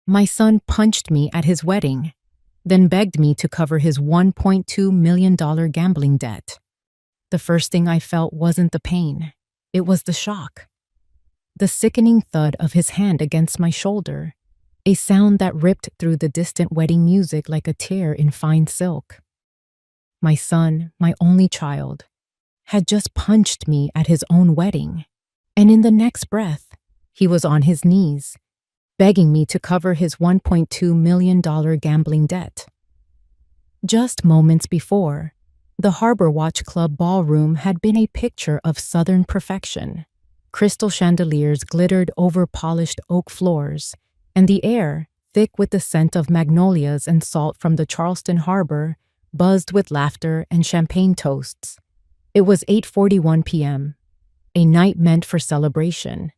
My son punched me at his wedding, then begged me to cover his $1.2 million gambling debt. The first thing I felt wasn't the pain, it was the shock. The sickening thud of his hand against my shoulder, a sound that ripped through the distant wedding music like a tear in fine silk. My son, my only child, had just punched me at his own wedding, and in the next breath, he was on his knees, begging me to cover his $1.2 million gambling debt. Just moments before, the Harbor Watch Club ballroom had been a picture of Southern perfection. Crystal chandeliers glittered over polished oak floors, and the air, thick with the scent of magnolias and salt from the Charleston harbor, buzzed with laughter and champagne toasts. It was 8:41 p.m., a night meant for celebration.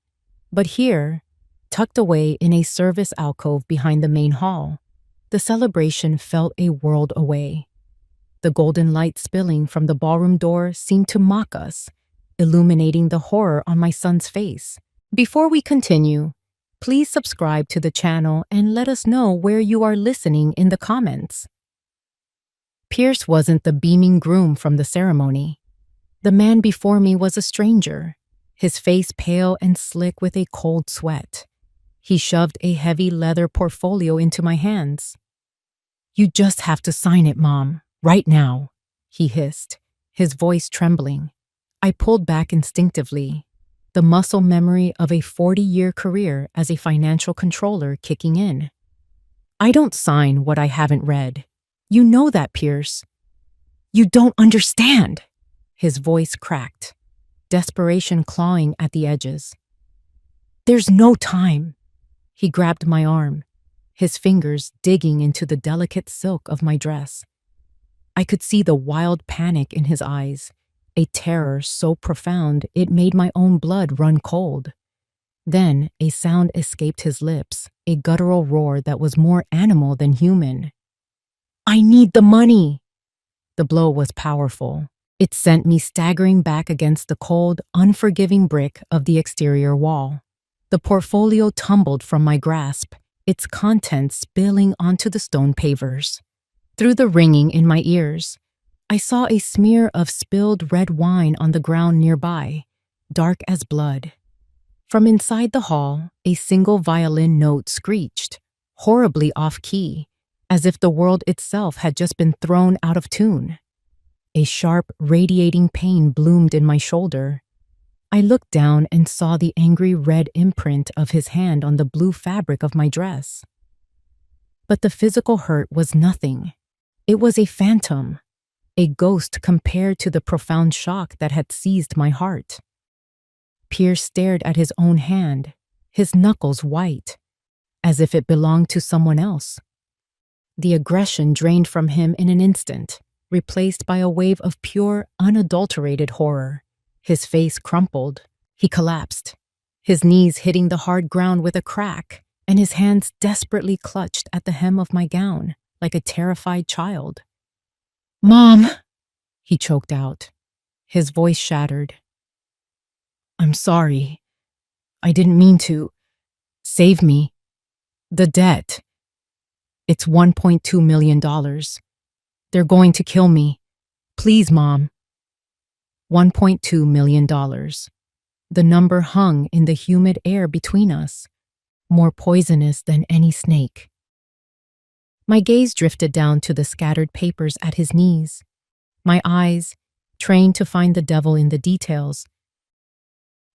But here, tucked away in a service alcove behind the main hall, the celebration felt a world away. The golden light spilling from the ballroom door seemed to mock us, illuminating the horror on my son's face. Before we continue, please subscribe to the channel and let us know where you are listening in the comments. Pierce wasn't the beaming groom from the ceremony. The man before me was a stranger, his face pale and slick with a cold sweat. He shoved a heavy leather portfolio into my hands. "You just have to sign it, Mom, right now," he hissed, his voice trembling. I pulled back instinctively, the muscle memory of a 40-year career as a financial controller kicking in. "I don't sign what I haven't read. You know that, Pierce." "You don't understand!" His voice cracked, desperation clawing at the edges. "There's no time." He grabbed my arm, his fingers digging into the delicate silk of my dress. I could see the wild panic in his eyes, a terror so profound it made my own blood run cold. Then a sound escaped his lips, a guttural roar that was more animal than human. "I need the money!" The blow was powerful. It sent me staggering back against the cold, unforgiving brick of the exterior wall. The portfolio tumbled from my grasp, its contents spilling onto the stone pavers. Through the ringing in my ears, I saw a smear of spilled red wine on the ground nearby, dark as blood. From inside the hall, a single violin note screeched, horribly off-key, as if the world itself had just been thrown out of tune. A sharp, radiating pain bloomed in my shoulder. I looked down and saw the angry red imprint of his hand on the blue fabric of my dress. But the physical hurt was nothing. It was a phantom, a ghost compared to the profound shock that had seized my heart. Pierce stared at his own hand, his knuckles white, as if it belonged to someone else. The aggression drained from him in an instant, replaced by a wave of pure, unadulterated horror. His face crumpled. He collapsed, his knees hitting the hard ground with a crack, and his hands desperately clutched at the hem of my gown, like a terrified child. "Mom!" he choked out, his voice shattered. "I'm sorry. I didn't mean to. Save me. The debt. It's $1.2 million. They're going to kill me. Please, Mom." $1.2 million. The number hung in the humid air between us, more poisonous than any snake. My gaze drifted down to the scattered papers at his knees. My eyes, trained to find the devil in the details,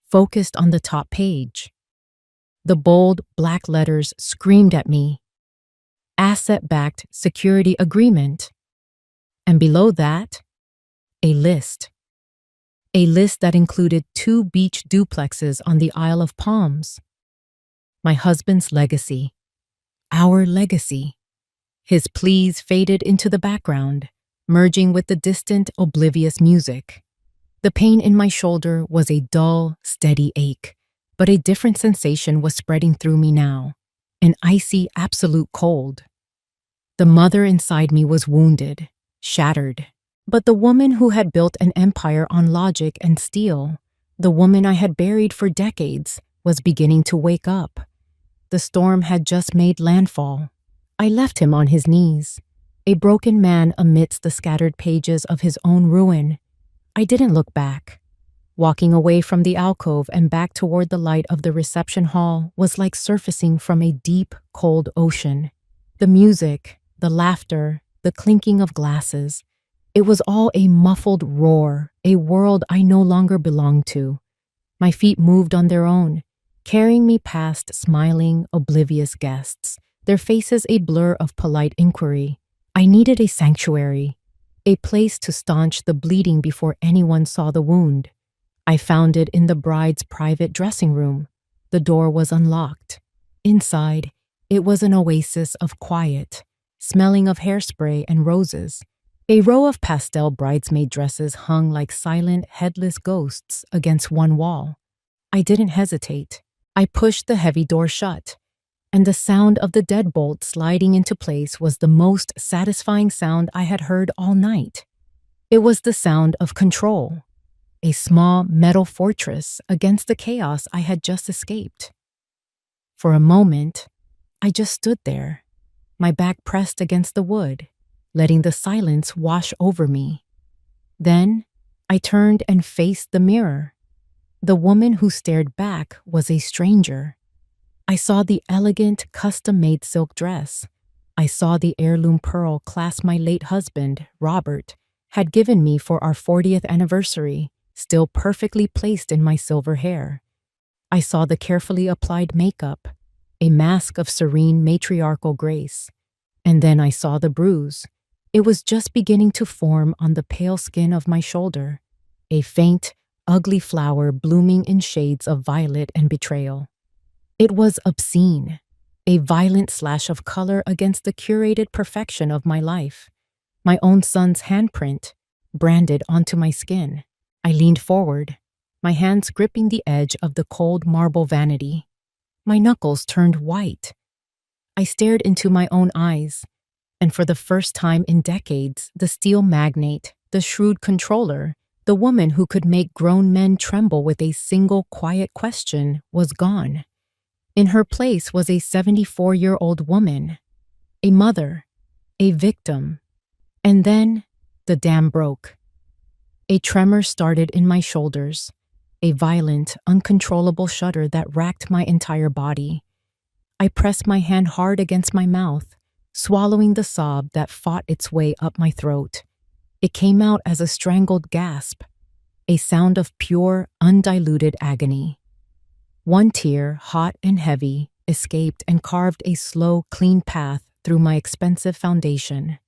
focused on the top page. The bold black letters screamed at me. Asset-backed security agreement. And below that, a list. A list that included 2 beach duplexes on the Isle of Palms. My husband's legacy. Our legacy. His pleas faded into the background, merging with the distant, oblivious music. The pain in my shoulder was a dull, steady ache, but a different sensation was spreading through me now, an icy, absolute cold. The mother inside me was wounded, shattered, but the woman who had built an empire on logic and steel, the woman I had buried for decades, was beginning to wake up. the storm had just made landfall. I left him on his knees, a broken man amidst the scattered pages of his own ruin. I didn't look back. Walking away from the alcove and back toward the light of the reception hall was like surfacing from a deep, cold ocean. The music, the laughter, the clinking of glasses, it was all a muffled roar, a world I no longer belonged to. My feet moved on their own, carrying me past smiling, oblivious guests, their faces a blur of polite inquiry. I needed a sanctuary, a place to staunch the bleeding before anyone saw the wound. I found it in the bride's private dressing room. The door was unlocked. Inside, it was an oasis of quiet, smelling of hairspray and roses. A row of pastel bridesmaid dresses hung like silent, headless ghosts against one wall. I didn't hesitate. I pushed the heavy door shut, and the sound of the deadbolt sliding into place was the most satisfying sound I had heard all night. It was the sound of control, a small metal fortress against the chaos I had just escaped. For a moment, I just stood there, my back pressed against the wood, letting the silence wash over me. Then, I turned and faced the mirror. The woman who stared back was a stranger. I saw the elegant, custom-made silk dress. I saw the heirloom pearl clasp my late husband, Robert, had given me for our 40th anniversary, still perfectly placed in my silver hair. I saw the carefully applied makeup, a mask of serene matriarchal grace. And then I saw the bruise. It was just beginning to form on the pale skin of my shoulder, a faint, ugly flower blooming in shades of violet and betrayal. It was obscene, a violent slash of color against the curated perfection of my life. My own son's handprint, branded onto my skin. I leaned forward, my hands gripping the edge of the cold marble vanity. My knuckles turned white. I stared into my own eyes, and for the first time in decades, the steel magnate, the shrewd controller, the woman who could make grown men tremble with a single quiet question, was gone. In her place was a 74-year-old woman, a mother, a victim. And then, the dam broke. A tremor started in my shoulders, a violent, uncontrollable shudder that racked my entire body. I pressed my hand hard against my mouth, swallowing the sob that fought its way up my throat. It came out as a strangled gasp, a sound of pure, undiluted agony. One tear, hot and heavy, escaped and carved a slow, clean path through my expensive foundation.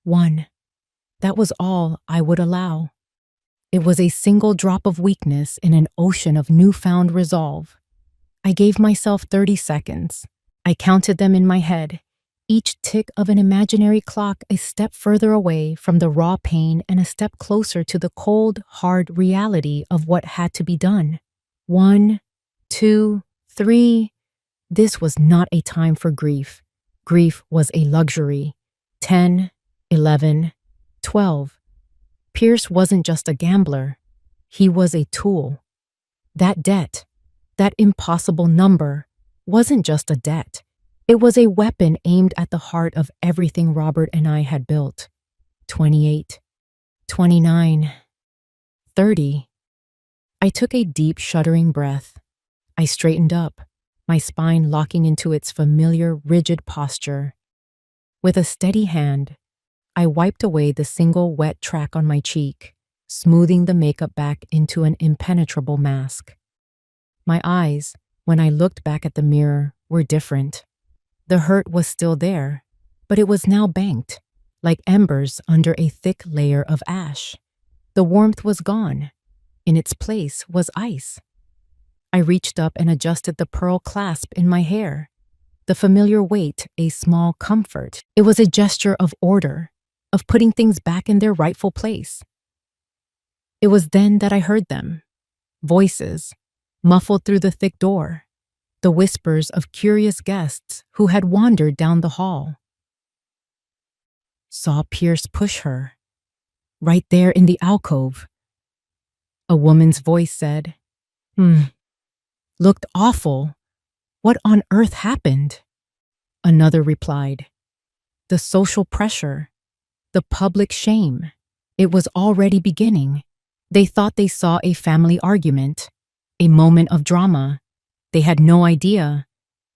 One. That was all I would allow. It was a single drop of weakness in an ocean of newfound resolve. I gave myself 30 seconds. I counted them in my head, each tick of an imaginary clock a step further away from the raw pain and a step closer to the cold, hard reality of what had to be done. 1, 2, 3. This was not a time for grief. Grief was a luxury. 10, 11, 12. Pierce wasn't just a gambler. He was a tool. That debt, that impossible number, wasn't just a debt. It was a weapon aimed at the heart of everything Robert and I had built. 28, 29, 30. I took a deep, shuddering breath. I straightened up, my spine locking into its familiar, rigid posture. With a steady hand, I wiped away the single wet track on my cheek, smoothing the makeup back into an impenetrable mask. My eyes, when I looked back at the mirror, were different. The hurt was still there, but it was now banked, like embers under a thick layer of ash. The warmth was gone. In its place was ice. I reached up and adjusted the pearl clasp in my hair. The familiar weight, a small comfort. It was a gesture of order, of putting things back in their rightful place. It was then that I heard them. Voices, muffled through the thick door. The whispers of curious guests who had wandered down the hall. Saw Pierce push her. Right there in the alcove. A woman's voice said, Looked awful. What on earth happened? Another replied, the social pressure, the public shame. It was already beginning. They thought they saw a family argument, a moment of drama. They had no idea.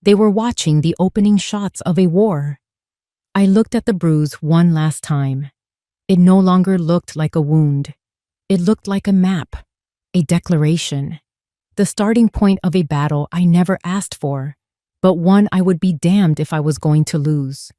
They were watching the opening shots of a war. I looked at the bruise one last time. It no longer looked like a wound. It looked like a map, a declaration, the starting point of a battle I never asked for, but one I would be damned if I was going to lose.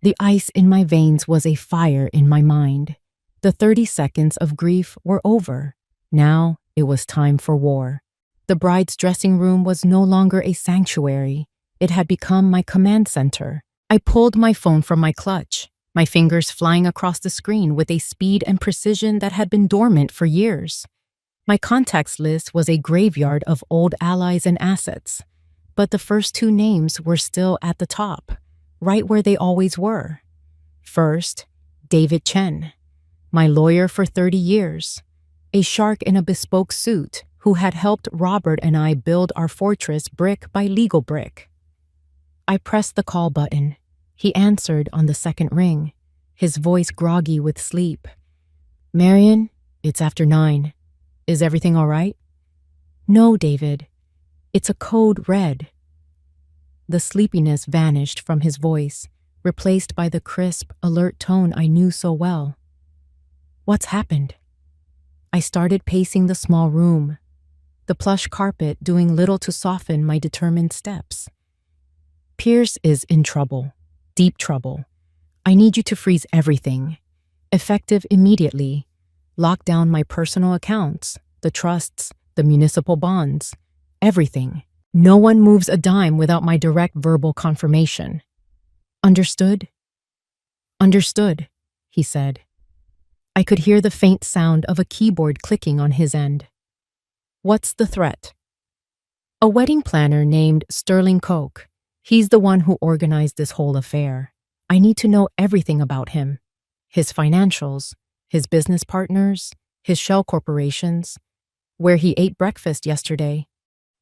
The ice in my veins was a fire in my mind. The 30 seconds of grief were over. Now it was time for war. The bride's dressing room was no longer a sanctuary. It had become my command center. I pulled my phone from my clutch, my fingers flying across the screen with a speed and precision that had been dormant for years. My contacts list was a graveyard of old allies and assets, but the first two names were still at the top, right where they always were. First, David Chen, my lawyer for 30 years, a shark in a bespoke suit who had helped Robert and I build our fortress brick by legal brick. I pressed the call button. He answered on the second ring, his voice groggy with sleep. Marion, it's after 9. Is everything all right? No, David. It's a code red. The sleepiness vanished from his voice, replaced by the crisp, alert tone I knew so well. What's happened? I started pacing the small room, the plush carpet doing little to soften my determined steps. Pierce is in trouble, deep trouble. I need you to freeze everything, effective immediately. Lock down my personal accounts, the trusts, the municipal bonds, everything. No one moves a dime without my direct verbal confirmation. Understood? Understood, he said. I could hear the faint sound of a keyboard clicking on his end. What's the threat? A wedding planner named Sterling Koch. He's the one who organized this whole affair. I need to know everything about him. His financials, his business partners, his shell corporations, where he ate breakfast yesterday.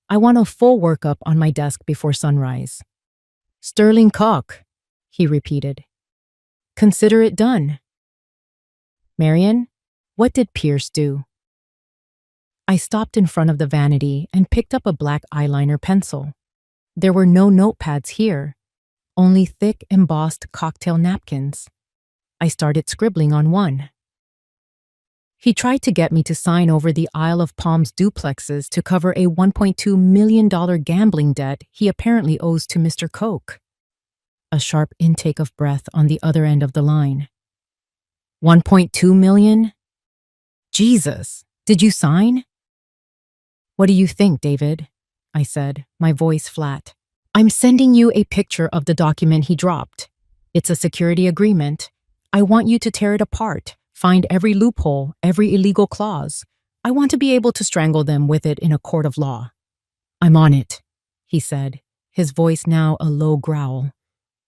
I want a full workup on my desk before sunrise. Sterling Koch, he repeated. Consider it done. Marion, what did Pierce do? I stopped in front of the vanity and picked up a black eyeliner pencil. There were no notepads here, only thick embossed cocktail napkins. I started scribbling on one. He tried to get me to sign over the Isle of Palms duplexes to cover a $1.2 million gambling debt he apparently owes to Mr. Koch. A sharp intake of breath on the other end of the line. 1.2 million? Jesus, did you sign? What do you think, David? I said, my voice flat. I'm sending you a picture of the document he dropped. It's a security agreement. I want you to tear it apart, find every loophole, every illegal clause. I want to be able to strangle them with it in a court of law. I'm on it, he said, his voice now a low growl.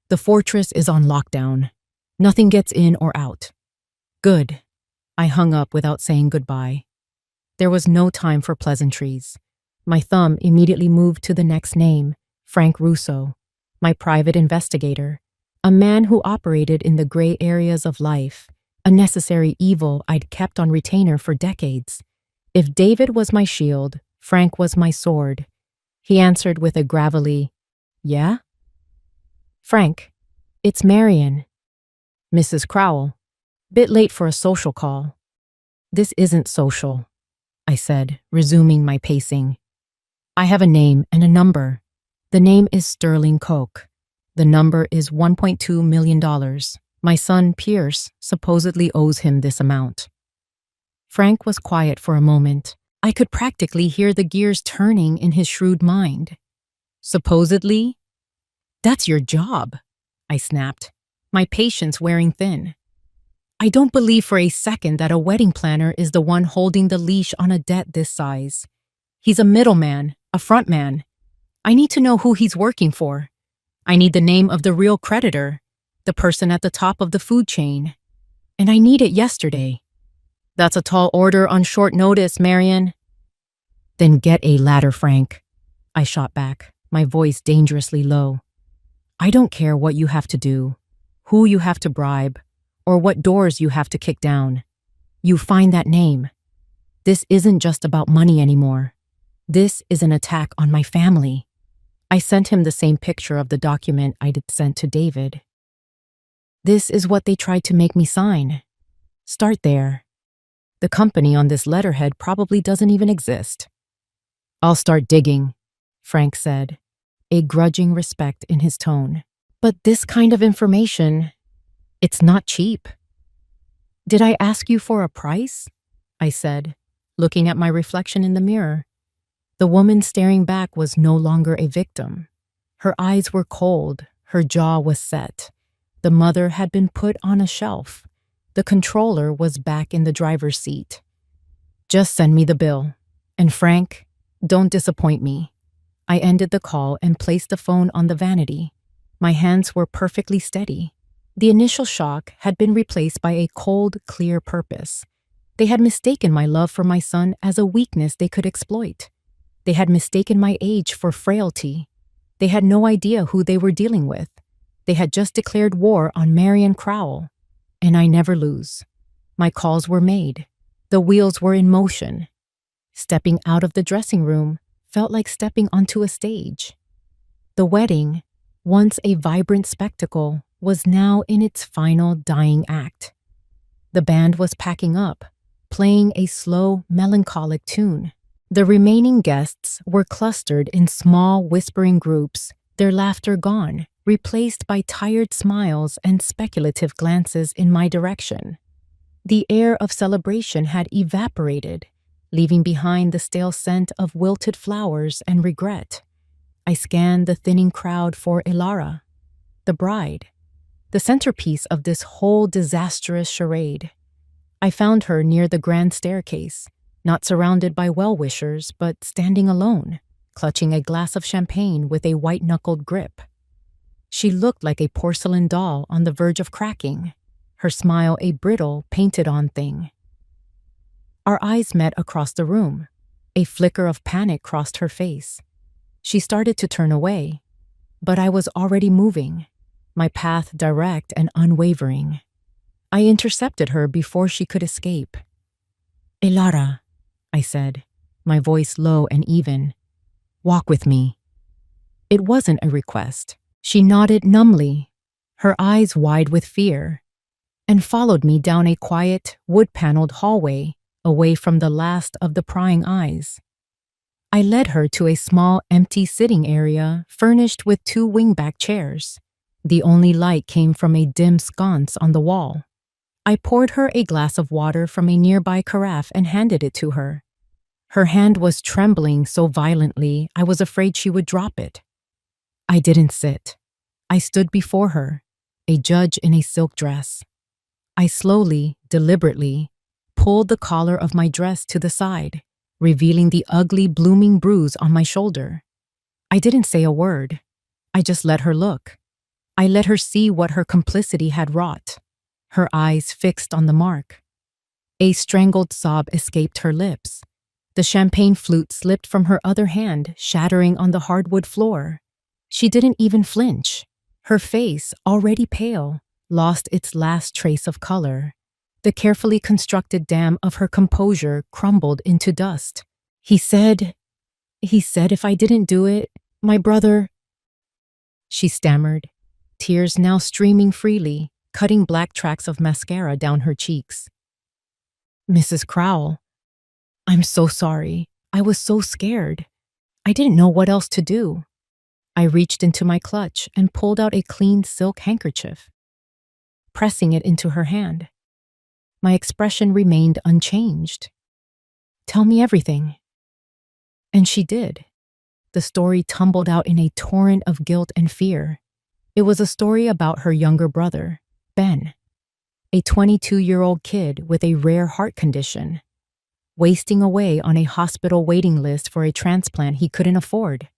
The fortress is on lockdown. Nothing gets in or out. Good. I hung up without saying goodbye. There was no time for pleasantries. My thumb immediately moved to the next name, Frank Russo, my private investigator, a man who operated in the gray areas of life, a necessary evil I'd kept on retainer for decades. If David was my shield, Frank was my sword. He answered with a gravelly, Yeah? Frank, it's Marion. Mrs. Crowell. Bit late for a social call. This isn't social, I said, resuming my pacing. I have a name and a number. The name is Sterling Koch. The number is $1.2 million. My son, Pierce, supposedly owes him this amount. Frank was quiet for a moment. I could practically hear the gears turning in his shrewd mind. Supposedly? That's your job, I snapped, my patience wearing thin. I don't believe for a second that a wedding planner is the one holding the leash on a debt this size. He's a middleman, a frontman. I need to know who he's working for. I need the name of the real creditor, the person at the top of the food chain. And I need it yesterday. That's a tall order on short notice, Marion. Then get a ladder, Frank, I shot back. my voice dangerously low. I don't care what you have to do, who you have to bribe, or what doors you have to kick down. You find that name. This isn't just about money anymore. This is an attack on my family. I sent him the same picture of the document I'd sent to David. This is what they tried to make me sign. Start there. The company on this letterhead probably doesn't even exist. I'll start digging, Frank said, a grudging respect in his tone. But this kind of information, it's not cheap. Did I ask you for a price? I said, looking at my reflection in the mirror. The woman staring back was no longer a victim. Her eyes were cold, her jaw was set. The mother had been put on a shelf. The controller was back in the driver's seat. Just send me the bill. And Frank, don't disappoint me. I ended the call and placed the phone on the vanity. My hands were perfectly steady. The initial shock had been replaced by a cold, clear purpose. They had mistaken my love for my son as a weakness they could exploit. They had mistaken my age for frailty. They had no idea who they were dealing with. They had just declared war on Marion Crowell. And I never lose. My calls were made. The wheels were in motion. Stepping out of the dressing room felt like stepping onto a stage. The wedding, once a vibrant spectacle, was now in its final dying act. The band was packing up, playing a slow, melancholic tune. The remaining guests were clustered in small, whispering groups, their laughter gone, replaced by tired smiles and speculative glances in my direction. The air of celebration had evaporated, leaving behind the stale scent of wilted flowers and regret. I scanned the thinning crowd for Ilara, the bride, the centerpiece of this whole disastrous charade. I found her near the grand staircase, not surrounded by well-wishers, but standing alone, clutching a glass of champagne with a white-knuckled grip. She looked like a porcelain doll on the verge of cracking, her smile a brittle, painted-on thing. Our eyes met across the room. A flicker of panic crossed her face. She started to turn away, but I was already moving, my path direct and unwavering. I intercepted her before she could escape. "Ilara," I said, my voice low and even. "Walk with me." It wasn't a request. She nodded numbly, her eyes wide with fear, and followed me down a quiet, wood-paneled hallway away from the last of the prying eyes. I led her to a small, empty sitting area furnished with 2 wingback chairs. The only light came from a dim sconce on the wall. I poured her a glass of water from a nearby carafe and handed it to her. Her hand was trembling so violently I was afraid she would drop it. I didn't sit. I stood before her, a judge in a silk dress. I slowly, deliberately, pulled the collar of my dress to the side, revealing the ugly, blooming bruise on my shoulder. I didn't say a word. I just let her look. I let her see what her complicity had wrought, her eyes fixed on the mark. A strangled sob escaped her lips. The champagne flute slipped from her other hand, shattering on the hardwood floor. She didn't even flinch. Her face, already pale, lost its last trace of color. The carefully constructed dam of her composure crumbled into dust. He said if I didn't do it, my brother... She stammered, tears now streaming freely, cutting black tracks of mascara down her cheeks. "Mrs. Crowell, I'm so sorry. I was so scared. I didn't know what else to do." I reached into my clutch and pulled out a clean silk handkerchief, pressing it into her hand. My expression remained unchanged. "Tell me everything." And she did. The story tumbled out in a torrent of guilt and fear. It was a story about her younger brother, Ben, a 22-year-old kid with a rare heart condition, wasting away on a hospital waiting list for a transplant he couldn't afford.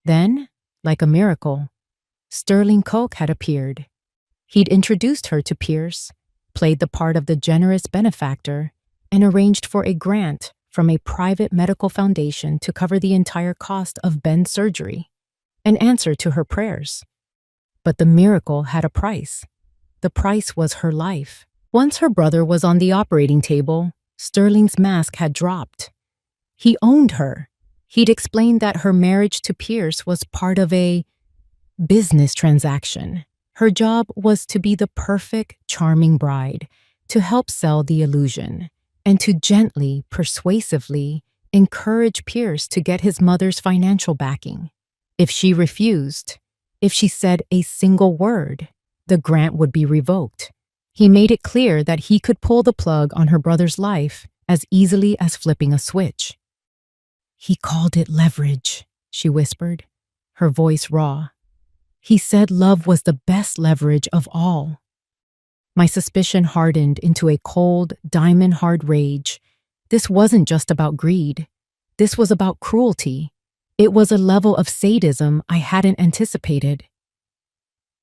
Then, like a miracle, Sterling Koch had appeared. He'd introduced her to Pierce, played the part of the generous benefactor, and arranged for a grant from a private medical foundation to cover the entire cost of Ben's surgery. an answer to her prayers. But the miracle had a price. The price was her life. Once her brother was on the operating table, Sterling's mask had dropped. He owned her. He'd explained that her marriage to Pierce was part of a business transaction. Her job was to be the perfect, charming bride, to help sell the illusion, and to gently, persuasively encourage Pierce to get his mother's financial backing. If she refused, if she said a single word, the grant would be revoked. He made it clear that he could pull the plug on her brother's life as easily as flipping a switch. "He called it leverage," she whispered, her voice raw. "He said love was the best leverage of all." My suspicion hardened into a cold, diamond-hard rage. This wasn't just about greed. This was about cruelty. It was a level of sadism I hadn't anticipated.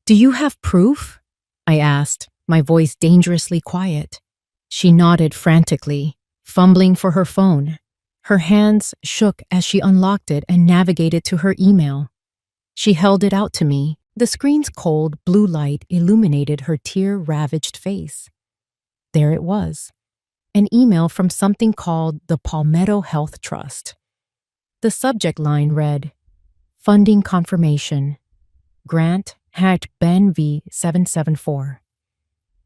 "Do you have proof?" I asked, my voice dangerously quiet. She nodded frantically, fumbling for her phone. Her hands shook as she unlocked it and navigated to her email. She held it out to me. The screen's cold blue light illuminated her tear-ravaged face. There it was, an email from something called the Palmetto Health Trust. The subject line read, "Funding confirmation. Grant Hatch Ben V 774.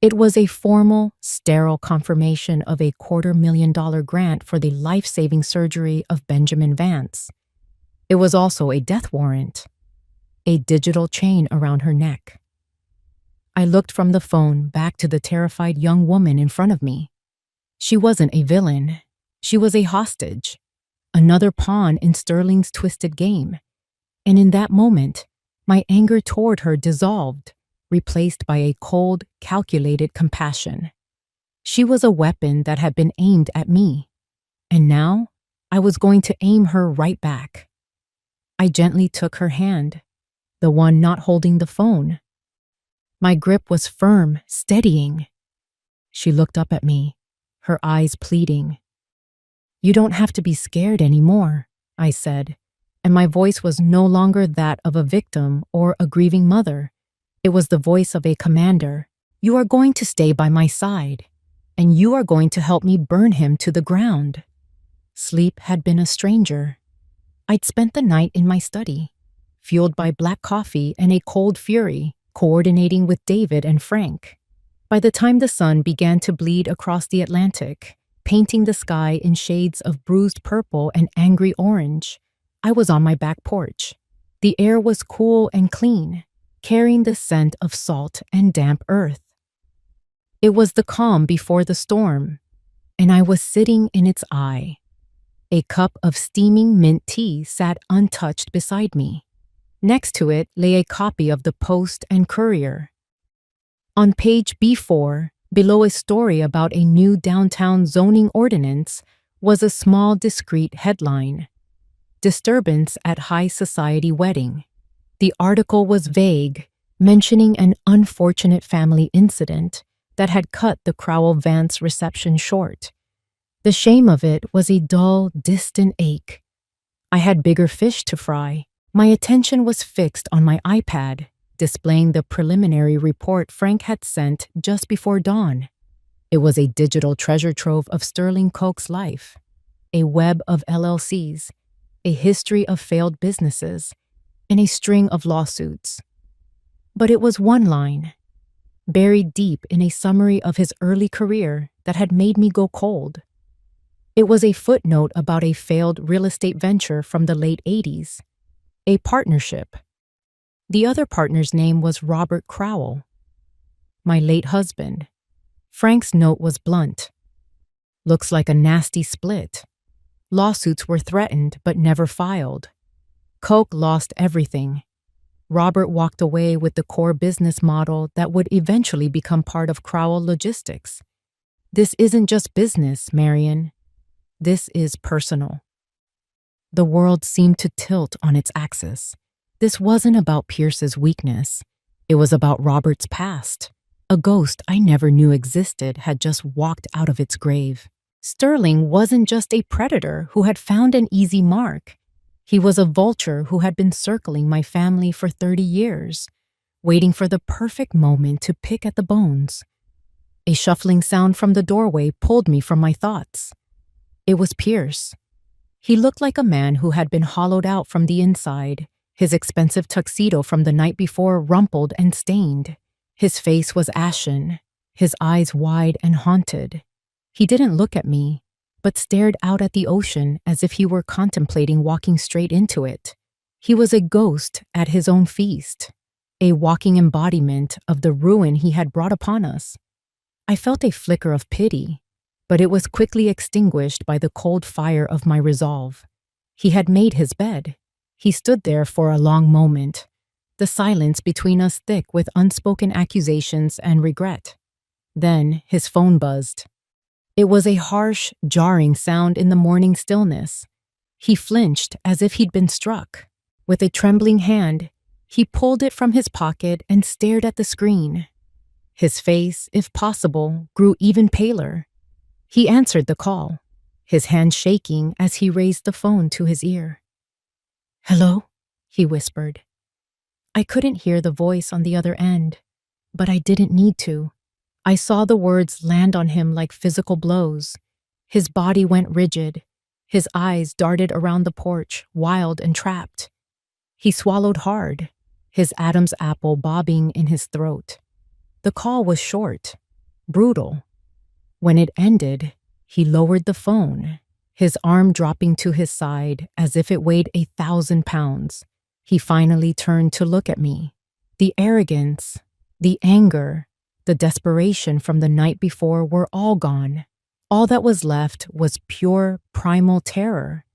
It was a formal, sterile confirmation of a $250,000 grant for the life-saving surgery of Benjamin Vance. It was also a death warrant, a digital chain around her neck. I looked from the phone back to the terrified young woman in front of me. She wasn't a villain. She was a hostage, another pawn in Sterling's twisted game. And in that moment, my anger toward her dissolved, replaced by a cold, calculated compassion. She was a weapon that had been aimed at me, and now I was going to aim her right back. I gently took her hand, the one not holding the phone. My grip was firm, steadying. She looked up at me, her eyes pleading. "You don't have to be scared anymore," I said, and my voice was no longer that of a victim or a grieving mother. It was the voice of a commander. "You are going to stay by my side, and you are going to help me burn him to the ground." Sleep had been a stranger. I'd spent the night in my study, fueled by black coffee and a cold fury, coordinating with David and Frank. By the time the sun began to bleed across the Atlantic, painting the sky in shades of bruised purple and angry orange, I was on my back porch. The air was cool and clean, carrying the scent of salt and damp earth. It was the calm before the storm, and I was sitting in its eye. A cup of steaming mint tea sat untouched beside me. Next to it lay a copy of the Post and Courier. On page B4, below a story about a new downtown zoning ordinance, was a small discreet headline: "Disturbance at High Society Wedding." The article was vague, mentioning an unfortunate family incident that had cut the Crowell-Vance reception short. The shame of it was a dull, distant ache. I had bigger fish to fry. My attention was fixed on my iPad, displaying the preliminary report Frank had sent just before dawn. It was a digital treasure trove of Sterling Koch's life, a web of LLCs, a history of failed businesses, and a string of lawsuits. But it was one line, buried deep in a summary of his early career, that had made me go cold. It was a footnote about a failed real estate venture from the late 80s, a partnership. The other partner's name was Robert Crowell, my late husband. Frank's note was blunt. "Looks like a nasty split. Lawsuits were threatened but never filed. Koch lost everything. Robert walked away with the core business model that would eventually become part of Crowell Logistics. This isn't just business, Marion. This is personal." The world seemed to tilt on its axis. This wasn't about Pierce's weakness. It was about Robert's past. A ghost I never knew existed had just walked out of its grave. Sterling wasn't just a predator who had found an easy mark. He was a vulture who had been circling my family for 30 years, waiting for the perfect moment to pick at the bones. A shuffling sound from the doorway pulled me from my thoughts. It was Pierce. He looked like a man who had been hollowed out from the inside, his expensive tuxedo from the night before rumpled and stained. His face was ashen, his eyes wide and haunted. He didn't look at me, but stared out at the ocean as if he were contemplating walking straight into it. He was a ghost at his own feast, a walking embodiment of the ruin he had brought upon us. I felt a flicker of pity, but it was quickly extinguished by the cold fire of my resolve. He had made his bed. He stood there for a long moment, the silence between us thick with unspoken accusations and regret. Then his phone buzzed. It was a harsh, jarring sound in the morning stillness. He flinched as if he'd been struck. With a trembling hand, he pulled it from his pocket and stared at the screen. His face, if possible, grew even paler. He answered the call, his hand shaking as he raised the phone to his ear. "Hello?" he whispered. I couldn't hear the voice on the other end, but I didn't need to. I saw the words land on him like physical blows. His body went rigid. His eyes darted around the porch, wild and trapped. He swallowed hard, his Adam's apple bobbing in his throat. The call was short, brutal. When it ended, he lowered the phone, his arm dropping to his side as if it weighed 1,000 pounds. He finally turned to look at me. The arrogance, the anger, the desperation from the night before were all gone. All that was left was pure, primal terror.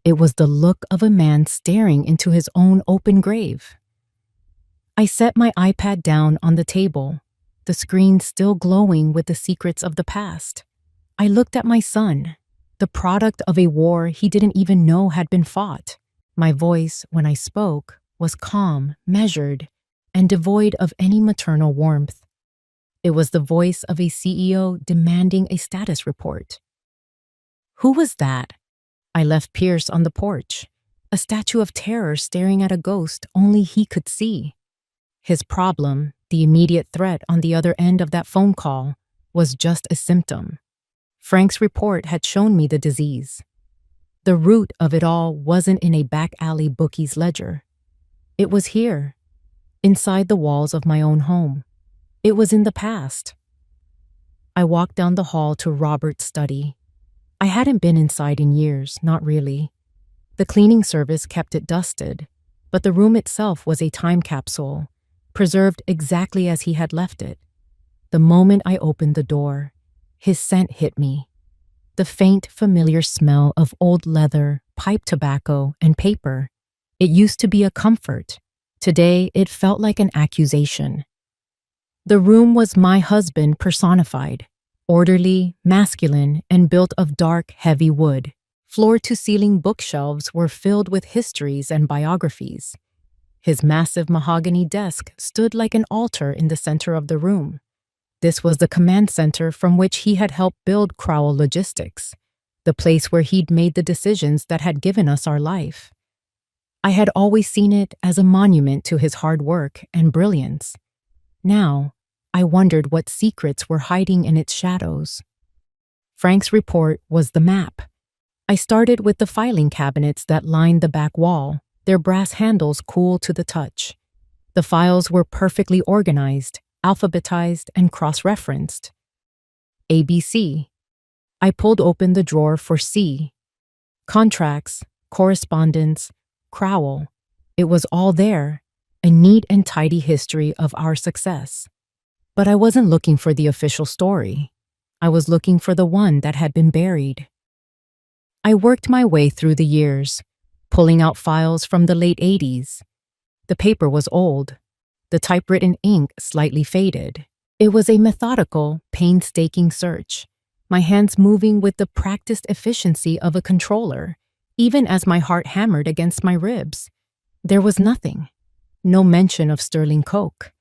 It was the look of a man staring into his own open grave. I set my iPad down on the table, the screen still glowing with the secrets of the past. I looked at my son, the product of a war he didn't even know had been fought. My voice, when I spoke, was calm, measured, and devoid of any maternal warmth. It was the voice of a CEO demanding a status report. Who was that? I left Pierce on the porch, a statue of terror staring at a ghost only he could see. His problem, the immediate threat on the other end of that phone call, was just a symptom. Frank's report had shown me the disease. The root of it all wasn't in a back alley bookie's ledger. It was here, inside the walls of my own home. It was in the past. I walked down the hall to Robert's study. I hadn't been inside in years, not really. The cleaning service kept it dusted, but the room itself was a time capsule, preserved exactly as he had left it. The moment I opened the door, his scent hit me. The faint, familiar smell of old leather, pipe tobacco, and paper. It used to be a comfort. Today, it felt like an accusation. The room was my husband personified, orderly, masculine, and built of dark, heavy wood. Floor-to-ceiling bookshelves were filled with histories and biographies. His massive mahogany desk stood like an altar in the center of the room. This was the command center from which he had helped build Crowell Logistics, the place where he'd made the decisions that had given us our life. I had always seen it as a monument to his hard work and brilliance. Now, I wondered what secrets were hiding in its shadows. Frank's report was the map. I started with the filing cabinets that lined the back wall, their brass handles cool to the touch. The files were perfectly organized, alphabetized, and cross-referenced. ABC. I pulled open the drawer for C. Contracts, correspondence, Crowell. It was all there, a neat and tidy history of our success. But I wasn't looking for the official story. I was looking for the one that had been buried. I worked my way through the years, pulling out files from the late 80s. The paper was old, the typewritten ink slightly faded. It was a methodical, painstaking search, my hands moving with the practiced efficiency of a controller, even as my heart hammered against my ribs. There was nothing. No mention of Sterling Coke.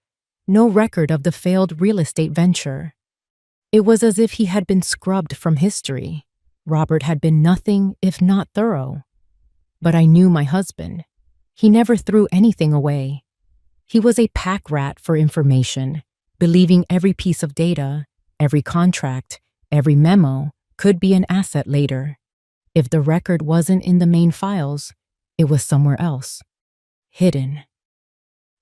No record of the failed real estate venture. It was as if he had been scrubbed from history. Robert had been nothing if not thorough. But I knew my husband. He never threw anything away. He was a pack rat for information, believing every piece of data, every contract, every memo could be an asset later. If the record wasn't in the main files, it was somewhere else, hidden.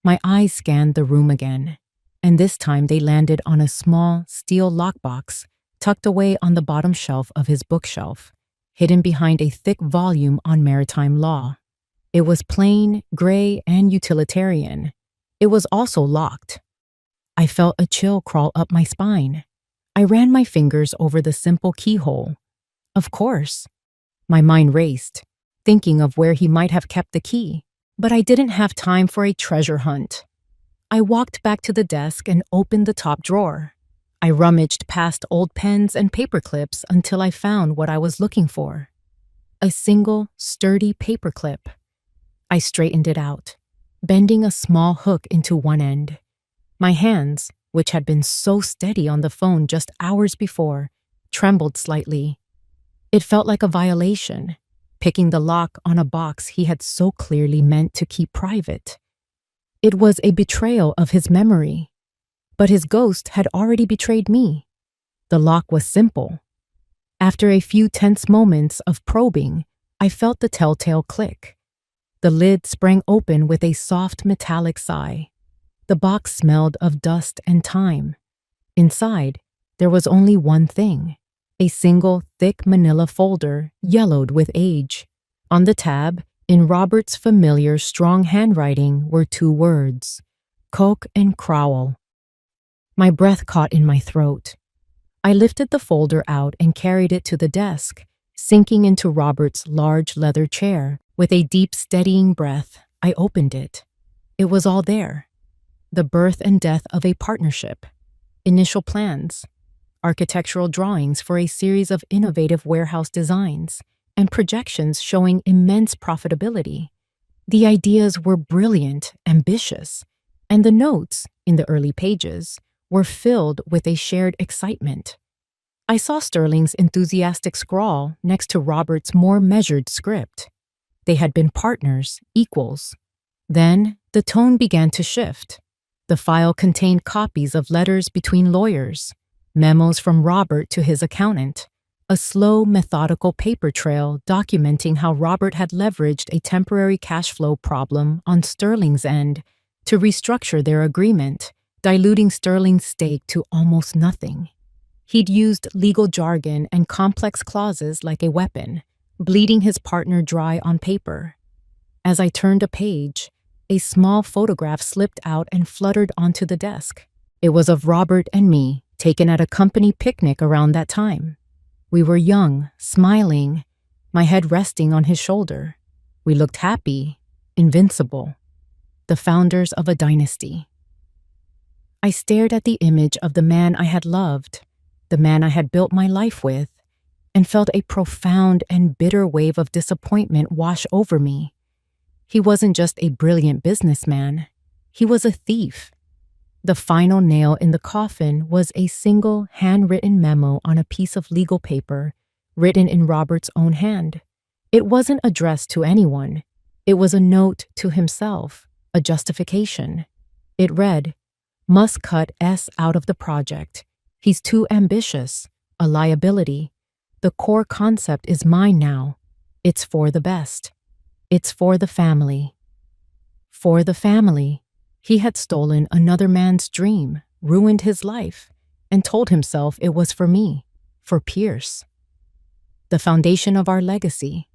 My eyes scanned the room again, and this time they landed on a small steel lockbox tucked away on the bottom shelf of his bookshelf, hidden behind a thick volume on maritime law. It was plain, gray, and utilitarian. It was also locked. I felt a chill crawl up my spine. I ran my fingers over the simple keyhole. Of course. My mind raced, thinking of where he might have kept the key. But I didn't have time for a treasure hunt. I walked back to the desk and opened the top drawer. I rummaged past old pens and paper clips until I found what I was looking for. A single, sturdy paper clip. I straightened it out, bending a small hook into one end. My hands, which had been so steady on the phone just hours before, trembled slightly. It felt like a violation, picking the lock on a box he had so clearly meant to keep private. It was a betrayal of his memory. But his ghost had already betrayed me. The lock was simple. After a few tense moments of probing, I felt the telltale click. The lid sprang open with a soft metallic sigh. The box smelled of dust and time. Inside, there was only one thing: a single thick manila folder yellowed with age. On the tab, in Robert's familiar strong handwriting, were two words: Coke and Crowell. My breath caught in my throat. I lifted the folder out and carried it to the desk, sinking into Robert's large leather chair. With a deep, steadying breath, I opened it. It was all there. The birth and death of a partnership, initial plans, architectural drawings for a series of innovative warehouse designs, and projections showing immense profitability. The ideas were brilliant, ambitious, and the notes, in the early pages, were filled with a shared excitement. I saw Sterling's enthusiastic scrawl next to Robert's more measured script. They had been partners, equals. Then, the tone began to shift. The file contained copies of letters between lawyers, memos from Robert to his accountant, a slow, methodical paper trail documenting how Robert had leveraged a temporary cash flow problem on Sterling's end to restructure their agreement, diluting Sterling's stake to almost nothing. He'd used legal jargon and complex clauses like a weapon, bleeding his partner dry on paper. As I turned a page, a small photograph slipped out and fluttered onto the desk. It was of Robert and me, taken at a company picnic around that time. We were young, smiling, my head resting on his shoulder. We looked happy, invincible, the founders of a dynasty. I stared at the image of the man I had loved, the man I had built my life with, and felt a profound and bitter wave of disappointment wash over me. He wasn't just a brilliant businessman, he was a thief. The final nail in the coffin was a single handwritten memo on a piece of legal paper, written in Robert's own hand. It wasn't addressed to anyone. It was a note to himself, a justification. It read, "Must cut S out of the project. He's too ambitious, a liability. The core concept is mine now. It's for the best. It's for the family." For the family. He had stolen another man's dream, ruined his life, and told himself it was for me, for Pierce. The foundation of our legacy,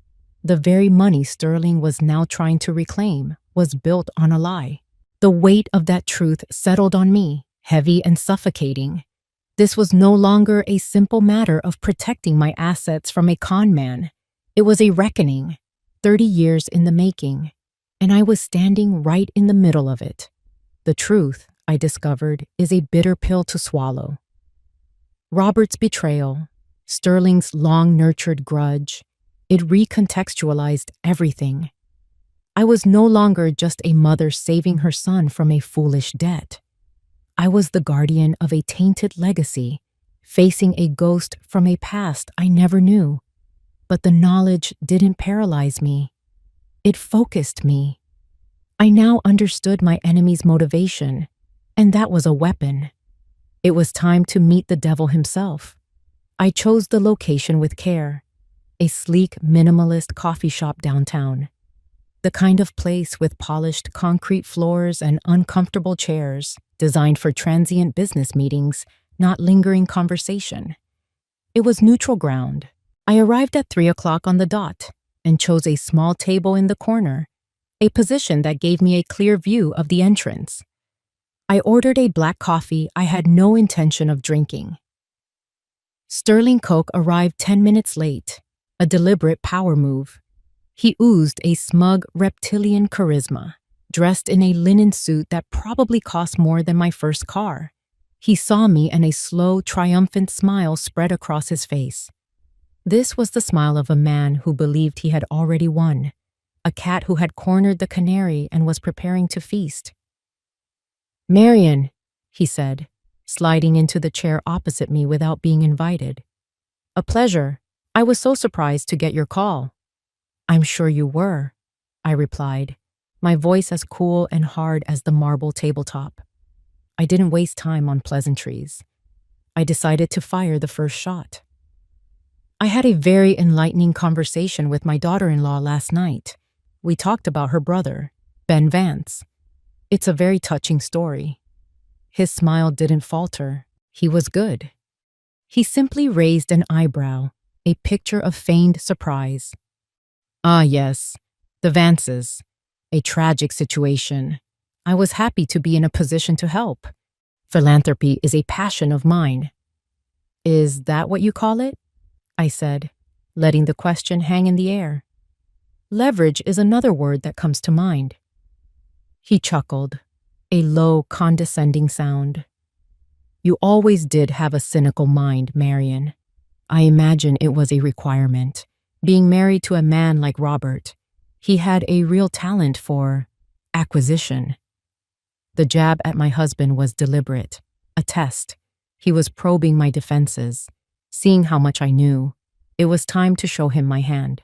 the very money Sterling was now trying to reclaim, was built on a lie. The weight of that truth settled on me, heavy and suffocating. This was no longer a simple matter of protecting my assets from a con man. It was a reckoning, 30 years in the making, and I was standing right in the middle of it. The truth, I discovered, is a bitter pill to swallow. Robert's betrayal, Sterling's long-nurtured grudge, it recontextualized everything. I was no longer just a mother saving her son from a foolish debt. I was the guardian of a tainted legacy, facing a ghost from a past I never knew. But the knowledge didn't paralyze me. It focused me. I now understood my enemy's motivation, and that was a weapon. It was time to meet the devil himself. I chose the location with care, a sleek, minimalist coffee shop downtown. The kind of place with polished concrete floors and uncomfortable chairs, designed for transient business meetings, not lingering conversation. It was neutral ground. I arrived at 3 o'clock on the dot and chose a small table in the corner, a position that gave me a clear view of the entrance. I ordered a black coffee I had no intention of drinking. Sterling Coke arrived 10 minutes late, a deliberate power move. He oozed a smug reptilian charisma, dressed in a linen suit that probably cost more than my first car. He saw me and a slow, triumphant smile spread across his face. This was the smile of a man who believed he had already won, a cat who had cornered the canary and was preparing to feast. "Marion," he said, sliding into the chair opposite me without being invited. "A pleasure. I was so surprised to get your call." "I'm sure you were," I replied, my voice as cool and hard as the marble tabletop. I didn't waste time on pleasantries. I decided to fire the first shot. "I had a very enlightening conversation with my daughter-in-law last night. We talked about her brother, Ben Vance. It's a very touching story." His smile didn't falter. He was good. He simply raised an eyebrow, a picture of feigned surprise. "Ah, yes, the Vances. A tragic situation. I was happy to be in a position to help. Philanthropy is a passion of mine." "Is that what you call it?" I said, letting the question hang in the air. "Leverage is another word that comes to mind." He chuckled, a low, condescending sound. "You always did have a cynical mind, Marion. I imagine it was a requirement. Being married to a man like Robert, he had a real talent for acquisition." The jab at my husband was deliberate, a test. He was probing my defenses, seeing how much I knew. It was time to show him my hand.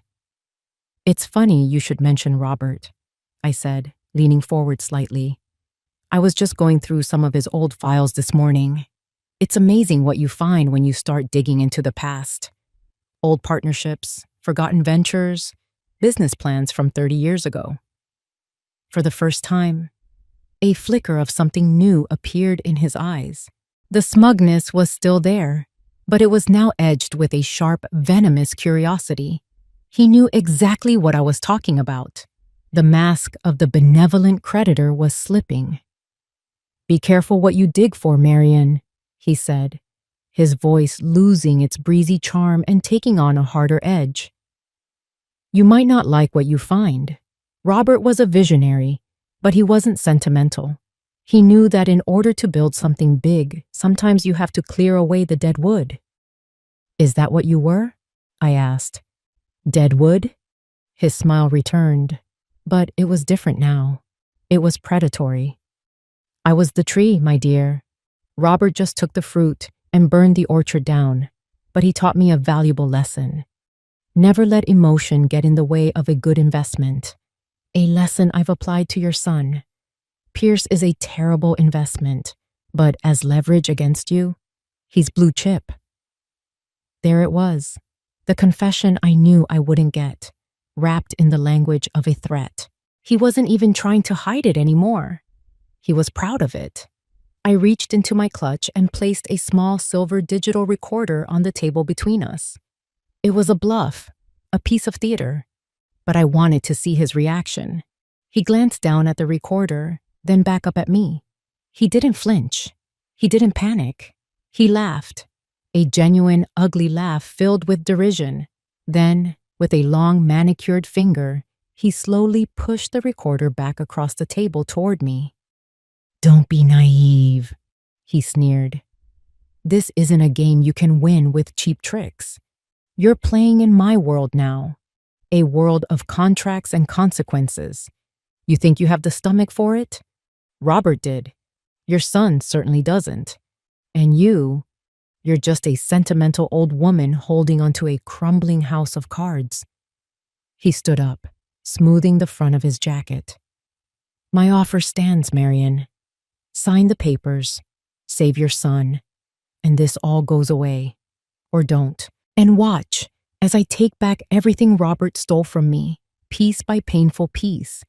"It's funny you should mention Robert," I said, leaning forward slightly. "I was just going through some of his old files this morning. It's amazing what you find when you start digging into the past. Old partnerships, forgotten ventures, business plans from 30 years ago." For the first time, a flicker of something new appeared in his eyes. The smugness was still there, but it was now edged with a sharp, venomous curiosity. He knew exactly what I was talking about. The mask of the benevolent creditor was slipping. "Be careful what you dig for, Marion," he said, his voice losing its breezy charm and taking on a harder edge. "You might not like what you find." Robert was a visionary, but he wasn't sentimental. He knew that in order to build something big, sometimes you have to clear away the dead wood. "Is that what you were?" I asked. "Dead wood?" His smile returned, but it was different now. It was predatory. "I was the tree, my dear. Robert just took the fruit and burned the orchard down, but he taught me a valuable lesson. Never let emotion get in the way of a good investment. A lesson I've applied to your son. Pierce is a terrible investment, but as leverage against you, he's blue chip." There it was, the confession I knew I wouldn't get, wrapped in the language of a threat. He wasn't even trying to hide it anymore. He was proud of it. I reached into my clutch and placed a small silver digital recorder on the table between us. It was a bluff, a piece of theater, but I wanted to see his reaction. He glanced down at the recorder, then back up at me. He didn't flinch. He didn't panic. He laughed, a genuine, ugly laugh filled with derision. Then, with a long, manicured finger, he slowly pushed the recorder back across the table toward me. "Don't be naive," he sneered. "This isn't a game you can win with cheap tricks. You're playing in my world now, a world of contracts and consequences. You think you have the stomach for it? Robert did. Your son certainly doesn't. And you're just a sentimental old woman holding onto a crumbling house of cards." He stood up, smoothing the front of his jacket. My offer stands, Marion. Sign the papers, save your son, and this all goes away. Or don't. And watch as I take back everything Robert stole from me, piece by painful piece.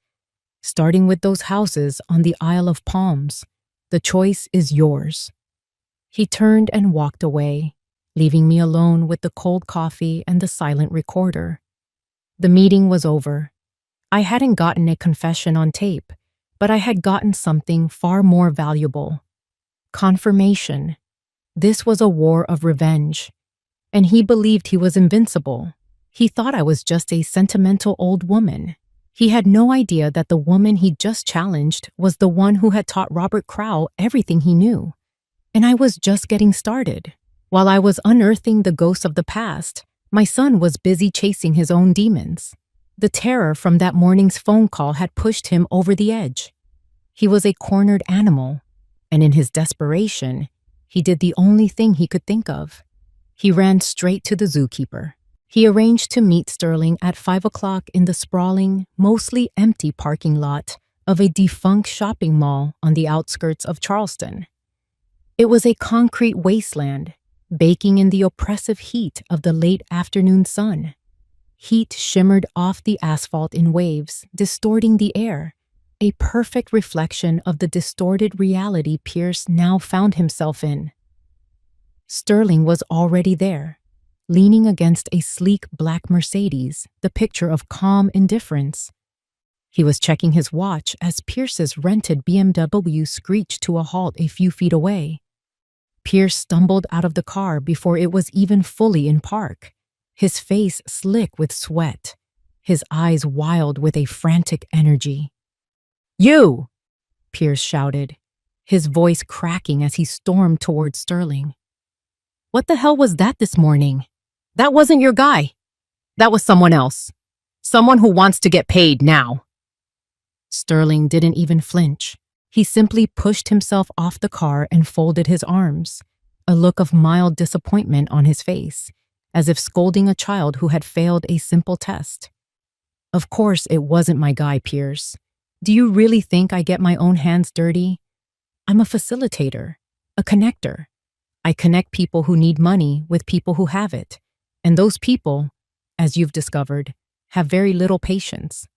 Starting with those houses on the Isle of Palms. The choice is yours. He turned and walked away, leaving me alone with the cold coffee and the silent recorder. The meeting was over. I hadn't gotten a confession on tape, but I had gotten something far more valuable. Confirmation. This was a war of revenge. And he believed he was invincible. He thought I was just a sentimental old woman. He had no idea that the woman he'd just challenged was the one who had taught Robert Crowell everything he knew. And I was just getting started. While I was unearthing the ghosts of the past, my son was busy chasing his own demons. The terror from that morning's phone call had pushed him over the edge. He was a cornered animal, and in his desperation, he did the only thing he could think of. He ran straight to the zookeeper. He arranged to meet Sterling at 5 o'clock in the sprawling, mostly empty parking lot of a defunct shopping mall on the outskirts of Charleston. It was a concrete wasteland, baking in the oppressive heat of the late afternoon sun. Heat shimmered off the asphalt in waves, distorting the air, a perfect reflection of the distorted reality Pierce now found himself in. Sterling was already there, leaning against a sleek black Mercedes, the picture of calm indifference. He was checking his watch as Pierce's rented BMW screeched to a halt a few feet away. Pierce stumbled out of the car before it was even fully in park, his face slick with sweat, his eyes wild with a frantic energy. "You!" Pierce shouted, his voice cracking as he stormed toward Sterling. "What the hell was that this morning? That wasn't your guy. That was someone else. Someone who wants to get paid now." Sterling didn't even flinch. He simply pushed himself off the car and folded his arms, a look of mild disappointment on his face, as if scolding a child who had failed a simple test. "Of course it wasn't my guy, Pierce. Do you really think I get my own hands dirty? I'm a facilitator, a connector. I connect people who need money with people who have it. And those people, as you've discovered, have very little patience."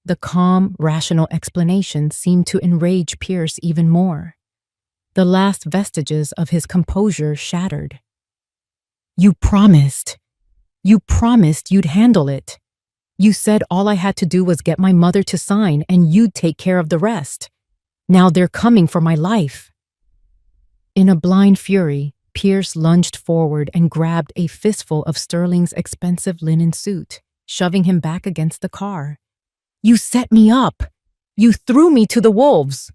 The calm, rational explanation seemed to enrage Pierce even more. The last vestiges of his composure shattered. You promised you'd handle it. You said all I had to do was get my mother to sign and you'd take care of the rest. Now they're coming for my life." In a blind fury, Pierce lunged forward and grabbed a fistful of Sterling's expensive linen suit, shoving him back against the car. "You set me up! You threw me to the wolves!"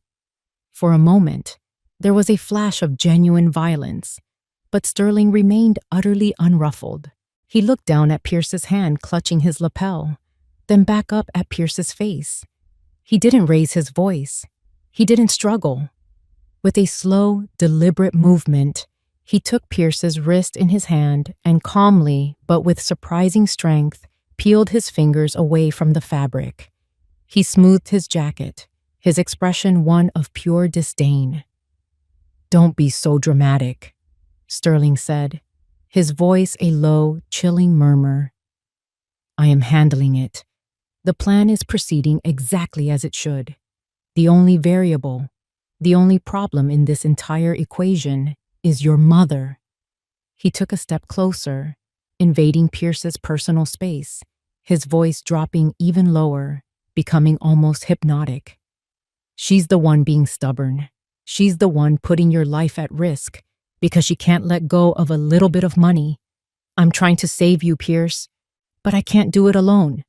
For a moment, there was a flash of genuine violence, but Sterling remained utterly unruffled. He looked down at Pierce's hand clutching his lapel, then back up at Pierce's face. He didn't raise his voice. He didn't struggle. With a slow, deliberate movement, he took Pierce's wrist in his hand and calmly, but with surprising strength, peeled his fingers away from the fabric. He smoothed his jacket, his expression one of pure disdain. "Don't be so dramatic," Sterling said, his voice a low, chilling murmur. "I am handling it. The plan is proceeding exactly as it should. The only variable, the only problem in this entire equation is your mother." He took a step closer, invading Pierce's personal space, his voice dropping even lower, becoming almost hypnotic. "She's the one being stubborn. She's the one putting your life at risk because she can't let go of a little bit of money. I'm trying to save you, Pierce, but I can't do it alone."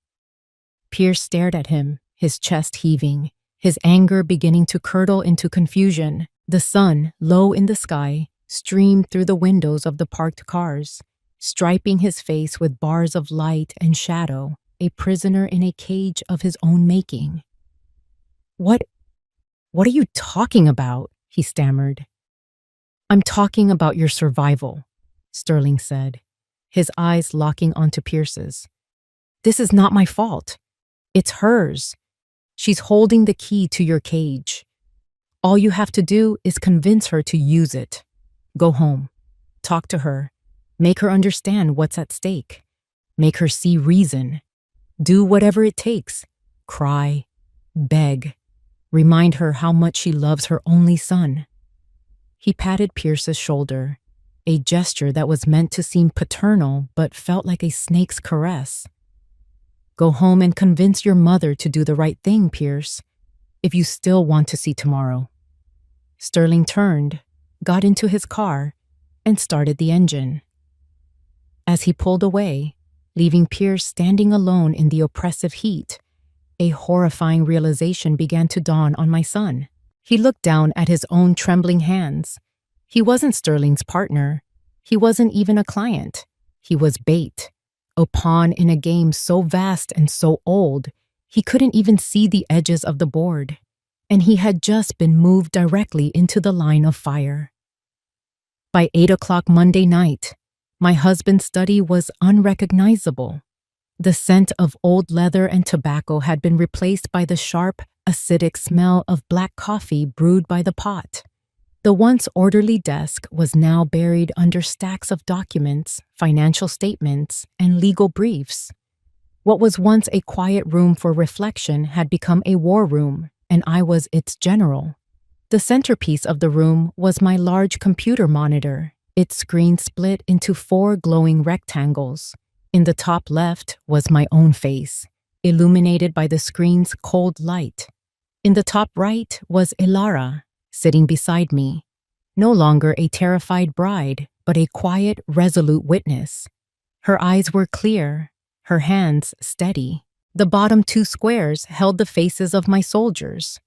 Pierce stared at him, his chest heaving, his anger beginning to curdle into confusion. The sun, low in the sky, streamed through the windows of the parked cars, striping his face with bars of light and shadow, a prisoner in a cage of his own making. What are you talking about?" he stammered. "I'm talking about your survival," Sterling said, his eyes locking onto Pierce's. "This is not my fault. It's hers. She's holding the key to your cage. All you have to do is convince her to use it. Go home. Talk to her. Make her understand what's at stake. Make her see reason. Do whatever it takes. Cry. Beg. Remind her how much she loves her only son. He patted Pierce's shoulder, a gesture that was meant to seem paternal but felt like a snake's caress. Go home and convince your mother to do the right thing, Pierce, if you still want to see tomorrow. Sterling turned, got into his car, and started the engine. As he pulled away, leaving Pierce standing alone in the oppressive heat, a horrifying realization began to dawn on my son. He looked down at his own trembling hands. He wasn't Sterling's partner. He wasn't even a client. He was bait, a pawn in a game so vast and so old, he couldn't even see the edges of the board. And he had just been moved directly into the line of fire. By 8 o'clock Monday night, my husband's study was unrecognizable. The scent of old leather and tobacco had been replaced by the sharp, acidic smell of black coffee brewed by the pot. The once orderly desk was now buried under stacks of documents, financial statements, and legal briefs. What was once a quiet room for reflection had become a war room, and I was its general. The centerpiece of the room was my large computer monitor, its screen split into 4 glowing rectangles. In the top left was my own face, illuminated by the screen's cold light. In the top right was Elara, sitting beside me, no longer a terrified bride, but a quiet, resolute witness. Her eyes were clear, her hands steady. The bottom 2 squares held the faces of my soldiers.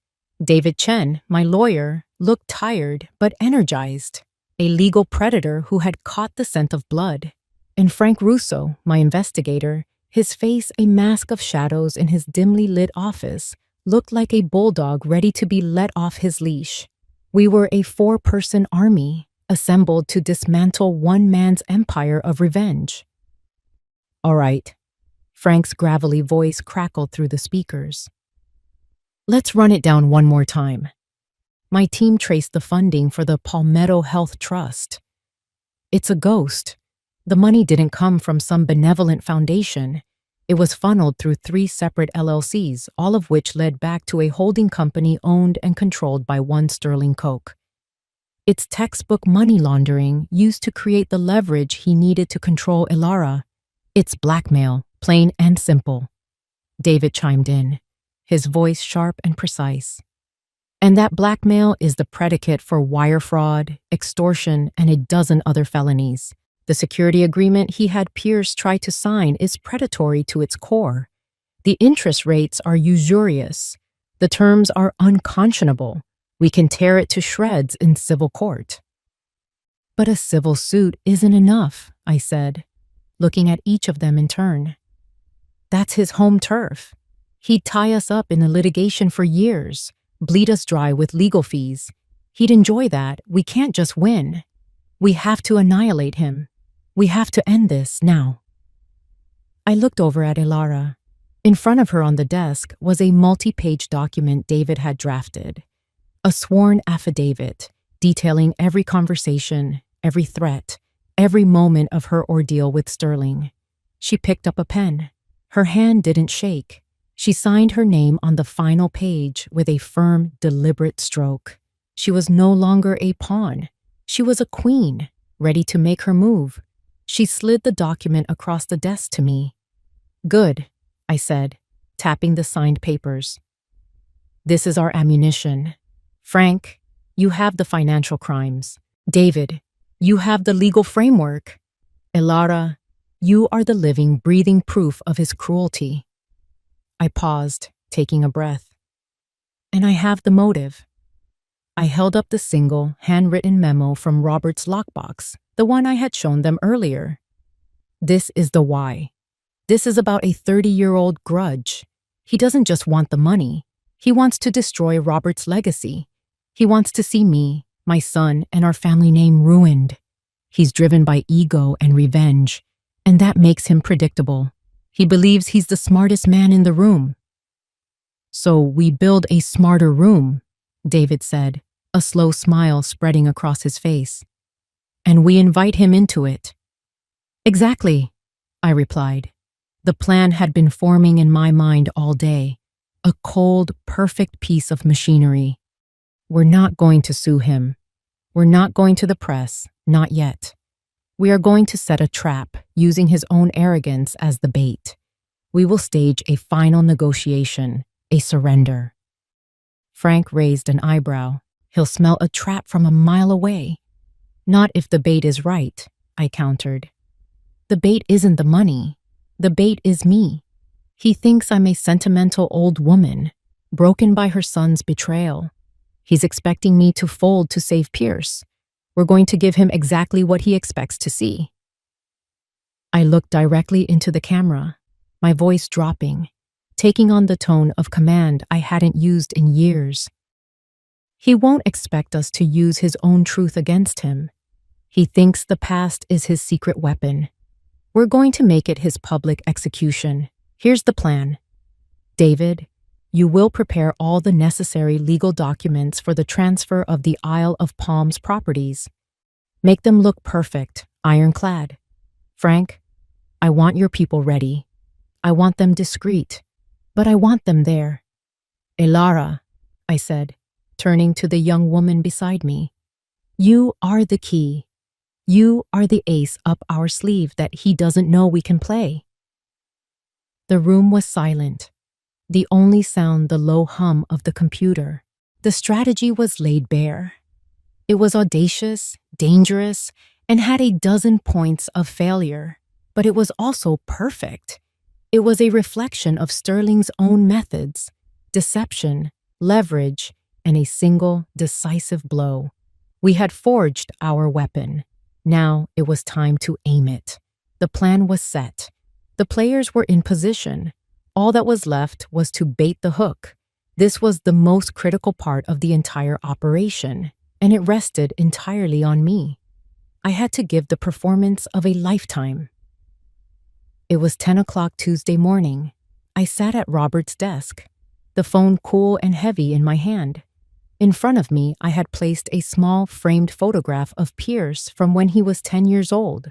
David Chen, my lawyer, looked tired but energized, a legal predator who had caught the scent of blood. And Frank Russo, my investigator, his face a mask of shadows in his dimly lit office, looked like a bulldog ready to be let off his leash. We were a 4-person army, assembled to dismantle one man's empire of revenge. All right. Frank's gravelly voice crackled through the speakers. Let's run it down one more time. My team traced the funding for the Palmetto Health Trust. It's a ghost. The money didn't come from some benevolent foundation. It was funneled through 3 separate LLCs, all of which led back to a holding company owned and controlled by one Sterling Koch. It's textbook money laundering used to create the leverage he needed to control Elara. It's blackmail, plain and simple. David chimed in, his voice sharp and precise. And that blackmail is the predicate for wire fraud, extortion, and a dozen other felonies. The security agreement he had Pierce try to sign is predatory to its core. The interest rates are usurious. The terms are unconscionable. We can tear it to shreds in civil court. But a civil suit isn't enough, I said, looking at each of them in turn. That's his home turf. He'd tie us up in a litigation for years, bleed us dry with legal fees. He'd enjoy that. We can't just win. We have to annihilate him. We have to end this now. I looked over at Elara. In front of her on the desk was a multi-page document David had drafted, a sworn affidavit detailing every conversation, every threat, every moment of her ordeal with Sterling. She picked up a pen. Her hand didn't shake. She signed her name on the final page with a firm, deliberate stroke. She was no longer a pawn. She was a queen, ready to make her move. She slid the document across the desk to me. Good, I said, tapping the signed papers. This is our ammunition. Frank, you have the financial crimes. David, you have the legal framework. Elara, you are the living, breathing proof of his cruelty. I paused, taking a breath. And I have the motive. I held up the single, handwritten memo from Robert's lockbox, the one I had shown them earlier. This is the why. This is about a 30-year-old grudge. He doesn't just want the money. He wants to destroy Robert's legacy. He wants to see me, my son, and our family name ruined. He's driven by ego and revenge, and that makes him predictable. He believes he's the smartest man in the room. So we build a smarter room, David said, a slow smile spreading across his face. And we invite him into it. Exactly, I replied. The plan had been forming in my mind all day. A cold, perfect piece of machinery. We're not going to sue him. We're not going to the press, not yet. We are going to set a trap, using his own arrogance as the bait. We will stage a final negotiation, a surrender. Frank raised an eyebrow. He'll smell a trap from a mile away. Not if the bait is right, I countered. The bait isn't the money. The bait is me. He thinks I'm a sentimental old woman, broken by her son's betrayal. He's expecting me to fold to save Pierce. We're going to give him exactly what he expects to see. I looked directly into the camera, my voice dropping, taking on the tone of command I hadn't used in years. He won't expect us to use his own truth against him. He thinks the past is his secret weapon. We're going to make it his public execution. Here's the plan. David, you will prepare all the necessary legal documents for the transfer of the Isle of Palms properties. Make them look perfect, ironclad. Frank, I want your people ready. I want them discreet, but I want them there. Elara, I said, turning to the young woman beside me, you are the key. You are the ace up our sleeve that he doesn't know we can play. The room was silent. The only sound the low hum of the computer. The strategy was laid bare. It was audacious, dangerous, and had a dozen points of failure. But it was also perfect. It was a reflection of Sterling's own methods, deception, leverage, and a single, decisive blow. We had forged our weapon. Now it was time to aim it. The plan was set. The players were in position. All that was left was to bait the hook. This was the most critical part of the entire operation, and it rested entirely on me. I had to give the performance of a lifetime. It was 10 o'clock Tuesday morning. I sat at Robert's desk, the phone cool and heavy in my hand. In front of me, I had placed a small framed photograph of Pierce from when he was 10 years old,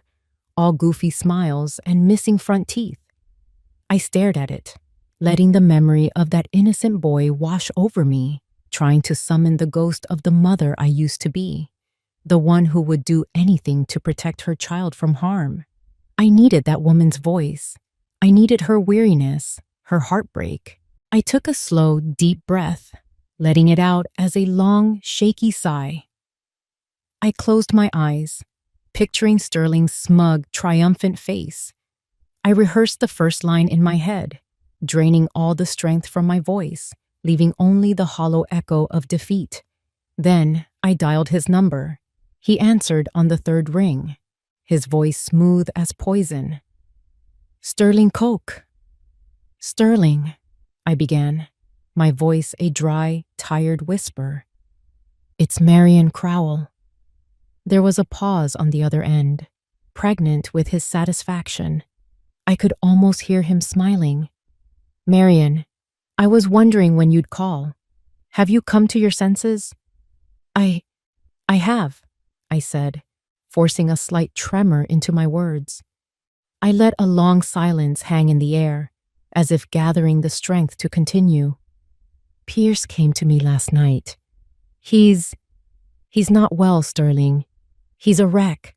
all goofy smiles and missing front teeth. I stared at it, letting the memory of that innocent boy wash over me, trying to summon the ghost of the mother I used to be, the one who would do anything to protect her child from harm. I needed that woman's voice. I needed her weariness, her heartbreak. I took a slow, deep breath, letting it out as a long, shaky sigh. I closed my eyes, picturing Sterling's smug, triumphant face. I rehearsed the first line in my head, draining all the strength from my voice, leaving only the hollow echo of defeat. Then I dialed his number. He answered on the third ring, his voice smooth as poison. Sterling Coke. Sterling, I began, my voice a dry, tired whisper. It's Marion Crowell. There was a pause on the other end, pregnant with his satisfaction. I could almost hear him smiling. Marion, I was wondering when you'd call. Have you come to your senses? I have, I said, forcing a slight tremor into my words. I let a long silence hang in the air, as if gathering the strength to continue. Pierce came to me last night. He's not well, Sterling. He's a wreck.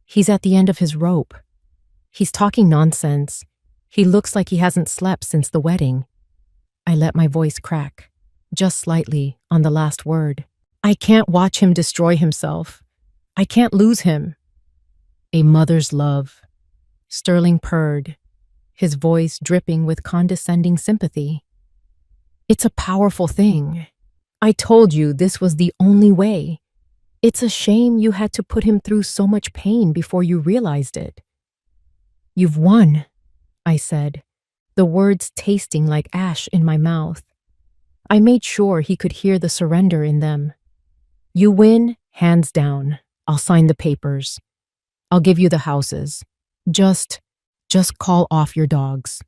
He's at the end of his rope. He's talking nonsense. He looks like he hasn't slept since the wedding. I let my voice crack, just slightly, on the last word. I can't watch him destroy himself. I can't lose him. A mother's love. Sterling purred, his voice dripping with condescending sympathy. It's a powerful thing. I told you this was the only way. It's a shame you had to put him through so much pain before you realized it. You've won, I said, the words tasting like ash in my mouth. I made sure he could hear the surrender in them. You win, hands down. I'll sign the papers. I'll give you the houses. Just call off your dogs.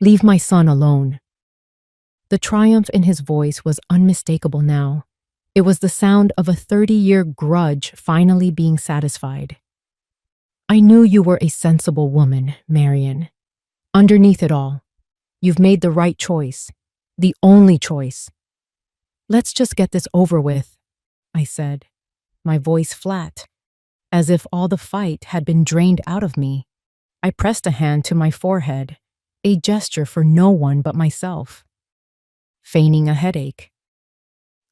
Leave my son alone. The triumph in his voice was unmistakable now. It was the sound of a 30-year grudge finally being satisfied. I knew you were a sensible woman, Marion. Underneath it all, you've made the right choice. The only choice. Let's just get this over with, I said, my voice flat, as if all the fight had been drained out of me. I pressed a hand to my forehead, a gesture for no one but myself, feigning a headache.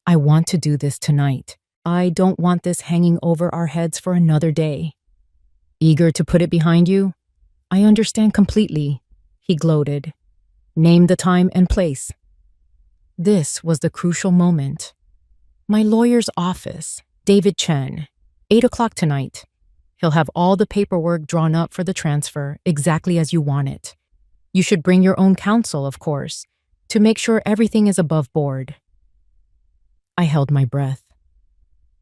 I want to do this tonight. I don't want this hanging over our heads for another day. Eager to put it behind you? I understand completely, he gloated. Name the time and place. This was the crucial moment. My lawyer's office, David Chen, 8 o'clock tonight. He'll have all the paperwork drawn up for the transfer exactly as you want it. You should bring your own counsel, of course, to make sure everything is above board. I held my breath.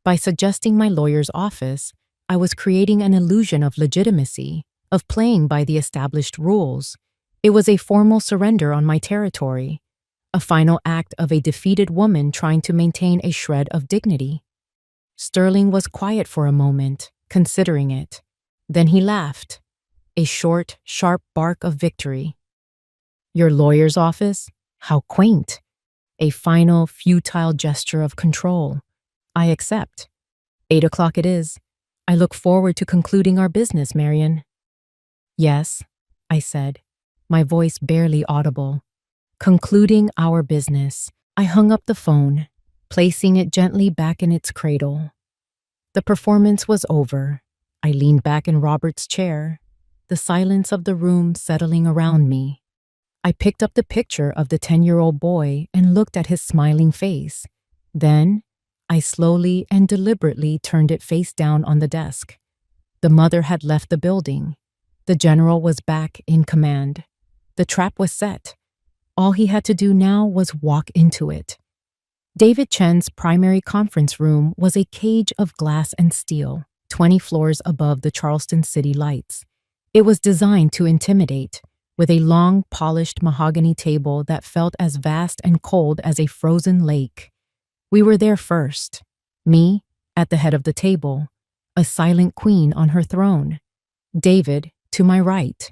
By suggesting my lawyer's office, I was creating an illusion of legitimacy, of playing by the established rules. It was a formal surrender on my territory, a final act of a defeated woman trying to maintain a shred of dignity. Sterling was quiet for a moment, considering it. Then he laughed, a short, sharp bark of victory. Your lawyer's office? How quaint. A final, futile gesture of control. I accept. 8 o'clock it is. I look forward to concluding our business, Marion. Yes, I said, my voice barely audible. Concluding our business. I hung up the phone, placing it gently back in its cradle. The performance was over. I leaned back in Robert's chair, the silence of the room settling around me. I picked up the picture of the 10-year-old boy and looked at his smiling face. Then, I slowly and deliberately turned it face down on the desk. The mother had left the building. The general was back in command. The trap was set. All he had to do now was walk into it. David Chen's primary conference room was a cage of glass and steel, 20 floors above the Charleston city lights. It was designed to intimidate, with a long, polished mahogany table that felt as vast and cold as a frozen lake. We were there first. Me, at the head of the table, a silent queen on her throne. David, to my right,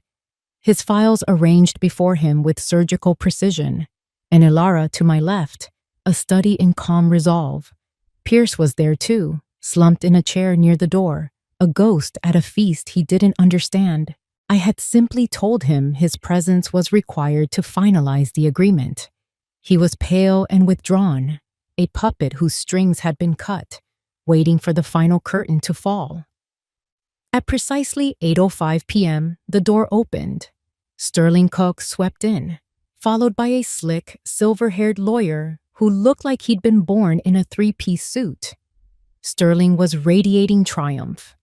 his files arranged before him with surgical precision, and Ilara to my left, a study in calm resolve. Pierce was there too, slumped in a chair near the door, a ghost at a feast he didn't understand. I had simply told him his presence was required to finalize the agreement. He was pale and withdrawn, a puppet whose strings had been cut, waiting for the final curtain to fall. At precisely 8:05 p.m., the door opened. Sterling Cook swept in, followed by a slick, silver-haired lawyer who looked like he'd been born in a three-piece suit. Sterling was radiating triumph.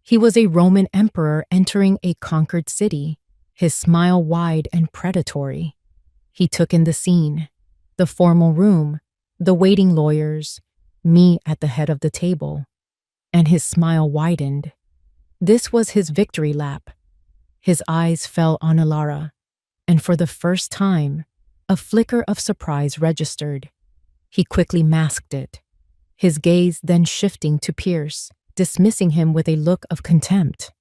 He was a Roman emperor entering a conquered city, his smile wide and predatory. He took in the scene, the formal room, the waiting lawyers, me at the head of the table, and his smile widened. This was his victory lap. His eyes fell on Ilara, and for the first time, a flicker of surprise registered. He quickly masked it, his gaze then shifting to Pierce, dismissing him with a look of contempt.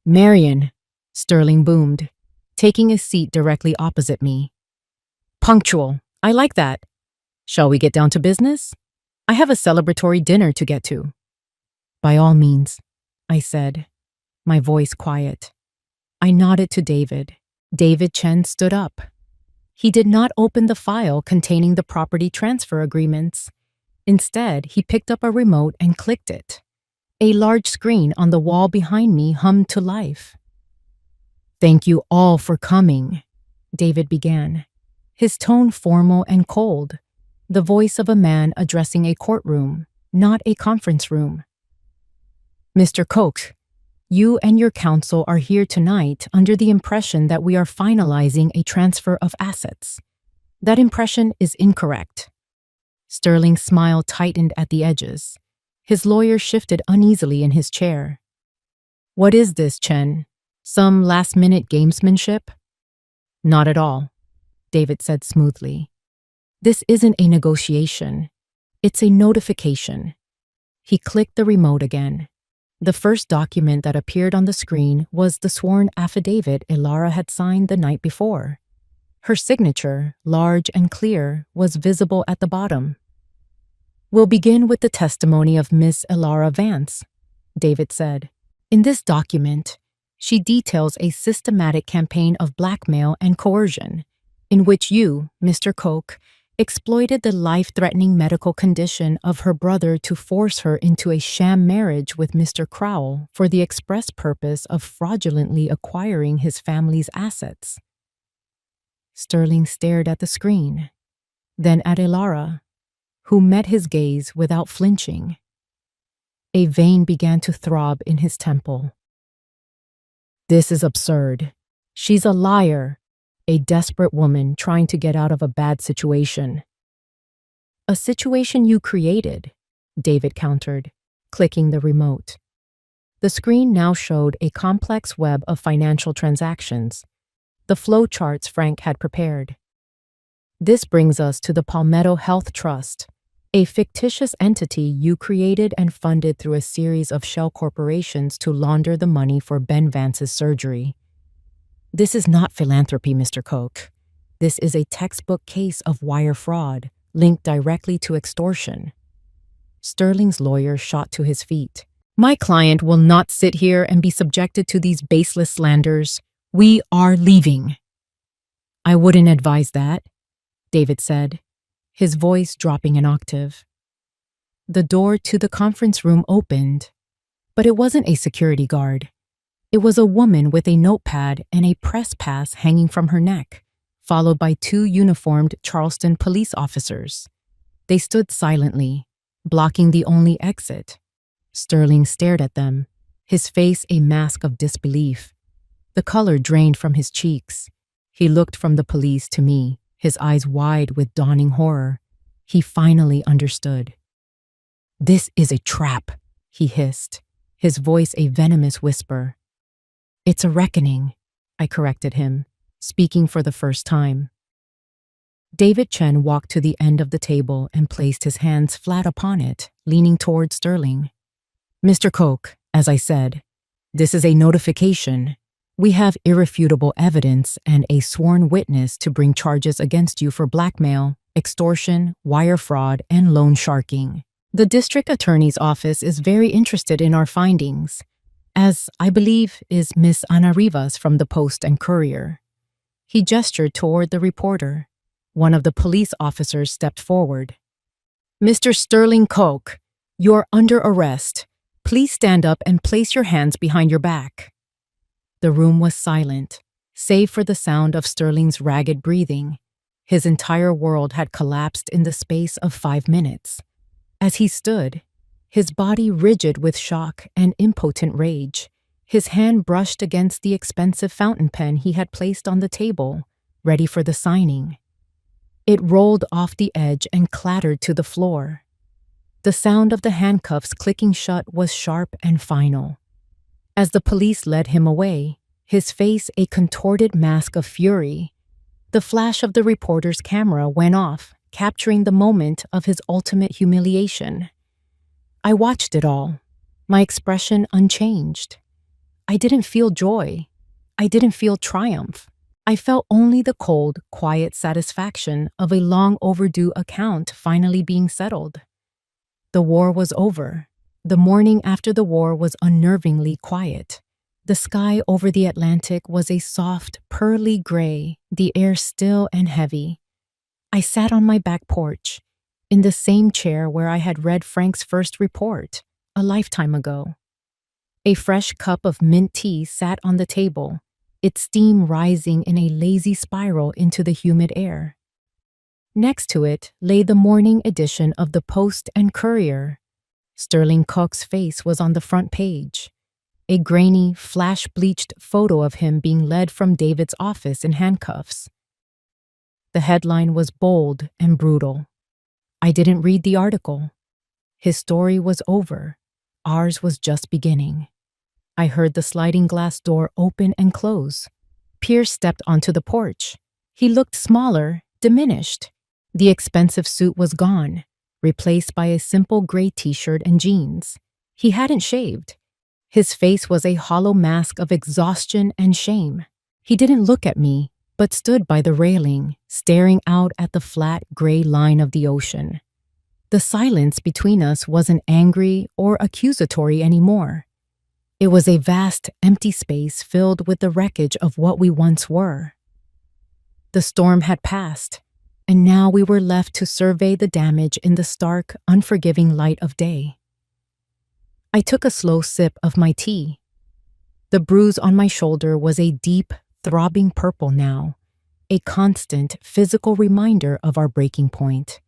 Marion, Sterling boomed, taking a seat directly opposite me. Punctual, I like that. Shall we get down to business? I have a celebratory dinner to get to. By all means, I said, my voice quiet. I nodded to David. David Chen stood up. He did not open the file containing the property transfer agreements. Instead, he picked up a remote and clicked it. A large screen on the wall behind me hummed to life. Thank you all for coming, David began, his tone formal and cold, the voice of a man addressing a courtroom, not a conference room. Mr. Cook, you and your counsel are here tonight under the impression that we are finalizing a transfer of assets. That impression is incorrect. Sterling's smile tightened at the edges. His lawyer shifted uneasily in his chair. What is this, Chen? Some last-minute gamesmanship? Not at all, David said smoothly. This isn't a negotiation. It's a notification. He clicked the remote again. The first document that appeared on the screen was the sworn affidavit Elara had signed the night before. Her signature, large and clear, was visible at the bottom. "We'll begin with the testimony of Miss Elara Vance," David said. "In this document, she details a systematic campaign of blackmail and coercion, in which you, Mr. Koch, exploited the life-threatening medical condition of her brother to force her into a sham marriage with Mr. Crowell for the express purpose of fraudulently acquiring his family's assets." Sterling stared at the screen, then at Elara, who met his gaze without flinching. A vein began to throb in his temple. "This is absurd. She's a liar, a desperate woman trying to get out of a bad situation." "A situation you created," David countered, clicking the remote. The screen now showed a complex web of financial transactions, the flow charts Frank had prepared. "This brings us to the Palmetto Health Trust, a fictitious entity you created and funded through a series of shell corporations to launder the money for Ben Vance's surgery. This is not philanthropy, Mr. Koch. This is a textbook case of wire fraud linked directly to extortion." Sterling's lawyer shot to his feet. "My client will not sit here and be subjected to these baseless slanders. We are leaving." "I wouldn't advise that," David said, his voice dropping an octave. The door to the conference room opened, but it wasn't a security guard. It was a woman with a notepad and a press pass hanging from her neck, followed by two uniformed Charleston police officers. They stood silently, blocking the only exit. Sterling stared at them, his face a mask of disbelief. The color drained from his cheeks. He looked from the police to me, his eyes wide with dawning horror. He finally understood. "This is a trap," he hissed, his voice a venomous whisper. "It's a reckoning," I corrected him, speaking for the first time. David Chen walked to the end of the table and placed his hands flat upon it, leaning toward Sterling. "Mr. Koch, as I said, this is a notification. We have irrefutable evidence and a sworn witness to bring charges against you for blackmail, extortion, wire fraud, and loan sharking. The district attorney's office is very interested in our findings, as I believe is Miss Ana Rivas from the Post and Courier." He gestured toward the reporter. One of the police officers stepped forward. "Mr. Sterling Koch, you're under arrest. Please stand up and place your hands behind your back." The room was silent, save for the sound of Sterling's ragged breathing. His entire world had collapsed in the space of 5 minutes. As he stood, his body rigid with shock and impotent rage, his hand brushed against the expensive fountain pen he had placed on the table, ready for the signing. It rolled off the edge and clattered to the floor. The sound of the handcuffs clicking shut was sharp and final. As the police led him away, his face a contorted mask of fury, the flash of the reporter's camera went off, capturing the moment of his ultimate humiliation. I watched it all, my expression unchanged. I didn't feel joy. I didn't feel triumph. I felt only the cold, quiet satisfaction of a long overdue account finally being settled. The war was over. The morning after the war was unnervingly quiet. The sky over the Atlantic was a soft, pearly gray, the air still and heavy. I sat on my back porch, in the same chair where I had read Frank's first report, a lifetime ago. A fresh cup of mint tea sat on the table, its steam rising in a lazy spiral into the humid air. Next to it lay the morning edition of the Post and Courier. Sterling Koch's face was on the front page, a grainy, flash-bleached photo of him being led from David's office in handcuffs. The headline was bold and brutal. I didn't read the article. His story was over. Ours was just beginning. I heard the sliding glass door open and close. Pierce stepped onto the porch. He looked smaller, diminished. The expensive suit was gone, replaced by a simple gray t-shirt and jeans. He hadn't shaved. His face was a hollow mask of exhaustion and shame. He didn't look at me, but stood by the railing, staring out at the flat gray line of the ocean. The silence between us wasn't angry or accusatory anymore. It was a vast, empty space filled with the wreckage of what we once were. The storm had passed, and now we were left to survey the damage in the stark, unforgiving light of day. I took a slow sip of my tea. The bruise on my shoulder was a deep, throbbing purple now, a constant physical reminder of our breaking point.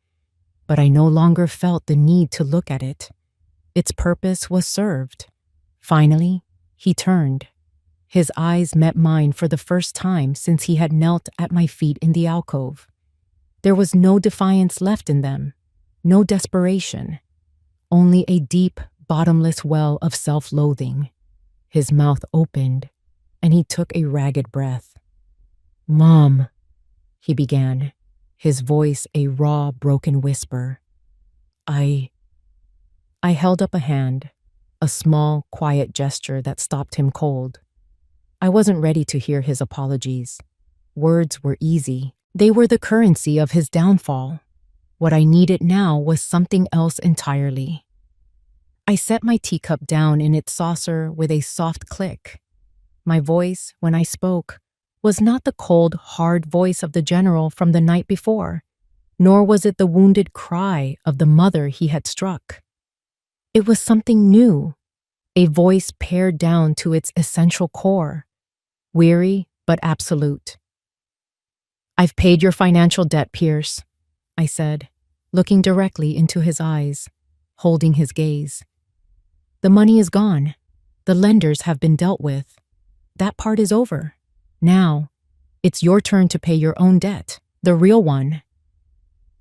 But I no longer felt the need to look at it. Its purpose was served. Finally, he turned. His eyes met mine for the first time since he had knelt at my feet in the alcove. There was no defiance left in them, no desperation, only a deep, bottomless well of self-loathing. His mouth opened, and he took a ragged breath. "Mom," he began, his voice a raw, broken whisper. I held up a hand, a small, quiet gesture that stopped him cold. I wasn't ready to hear his apologies. Words were easy. They were the currency of his downfall. What I needed now was something else entirely. I set my teacup down in its saucer with a soft click. My voice, when I spoke, was not the cold, hard voice of the general from the night before, nor was it the wounded cry of the mother he had struck. It was something new, a voice pared down to its essential core, weary but absolute. "I've paid your financial debt, Pierce," I said, looking directly into his eyes, holding his gaze. "The money is gone. The lenders have been dealt with. That part is over. Now, it's your turn to pay your own debt, the real one."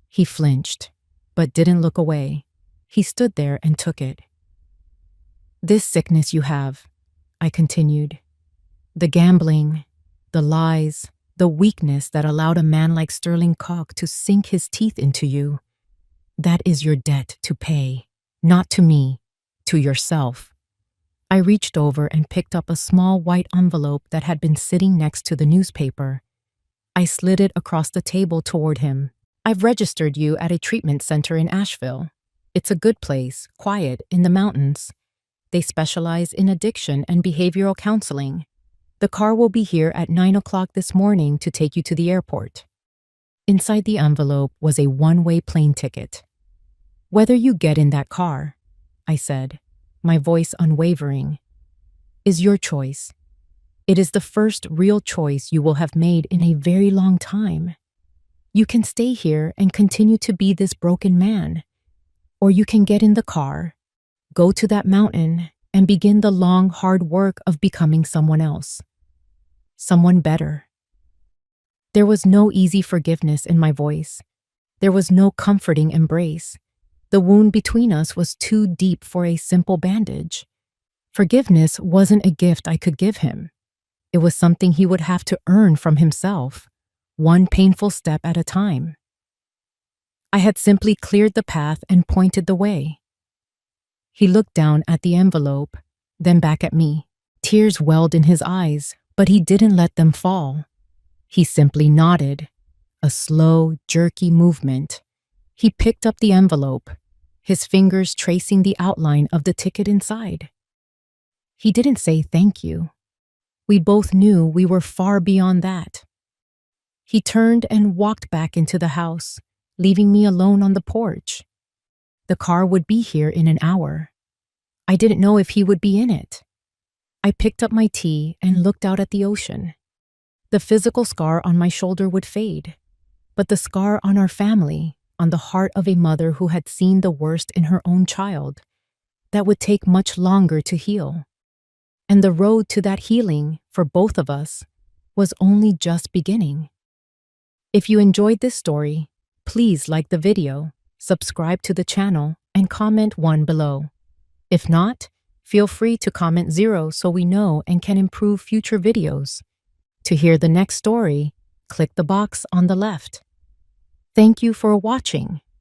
He flinched, but didn't look away. He stood there and took it. "This sickness you have," I continued, "the gambling, the lies, the weakness that allowed a man like Sterling Cock to sink his teeth into you, that is your debt to pay, not to me, to yourself." I reached over and picked up a small white envelope that had been sitting next to the newspaper. I slid it across the table toward him. "I've registered you at a treatment center in Asheville. It's a good place, quiet, in the mountains. They specialize in addiction and behavioral counseling. The car will be here at 9 o'clock this morning to take you to the airport." Inside the envelope was a one-way plane ticket. "Whether you get in that car," I said, my voice unwavering, "is your choice. It is the first real choice you will have made in a very long time. You can stay here and continue to be this broken man, or you can get in the car, go to that mountain, and begin the long, hard work of becoming someone else. Someone better." There was no easy forgiveness in my voice. There was no comforting embrace. The wound between us was too deep for a simple bandage. Forgiveness wasn't a gift I could give him. It was something he would have to earn from himself, one painful step at a time. I had simply cleared the path and pointed the way. He looked down at the envelope, then back at me. Tears welled in his eyes, but he didn't let them fall. He simply nodded, a slow, jerky movement. He picked up the envelope, his fingers tracing the outline of the ticket inside. He didn't say thank you. We both knew we were far beyond that. He turned and walked back into the house, leaving me alone on the porch. The car would be here in an hour. I didn't know if he would be in it. I picked up my tea and looked out at the ocean. The physical scar on my shoulder would fade, but the scar on our family, on the heart of a mother who had seen the worst in her own child, that would take much longer to heal. And the road to that healing, for both of us, was only just beginning. If you enjoyed this story, please like the video, subscribe to the channel, and comment 1 below. If not, feel free to comment 0 so we know and can improve future videos. To hear the next story, click the box on the left. Thank you for watching.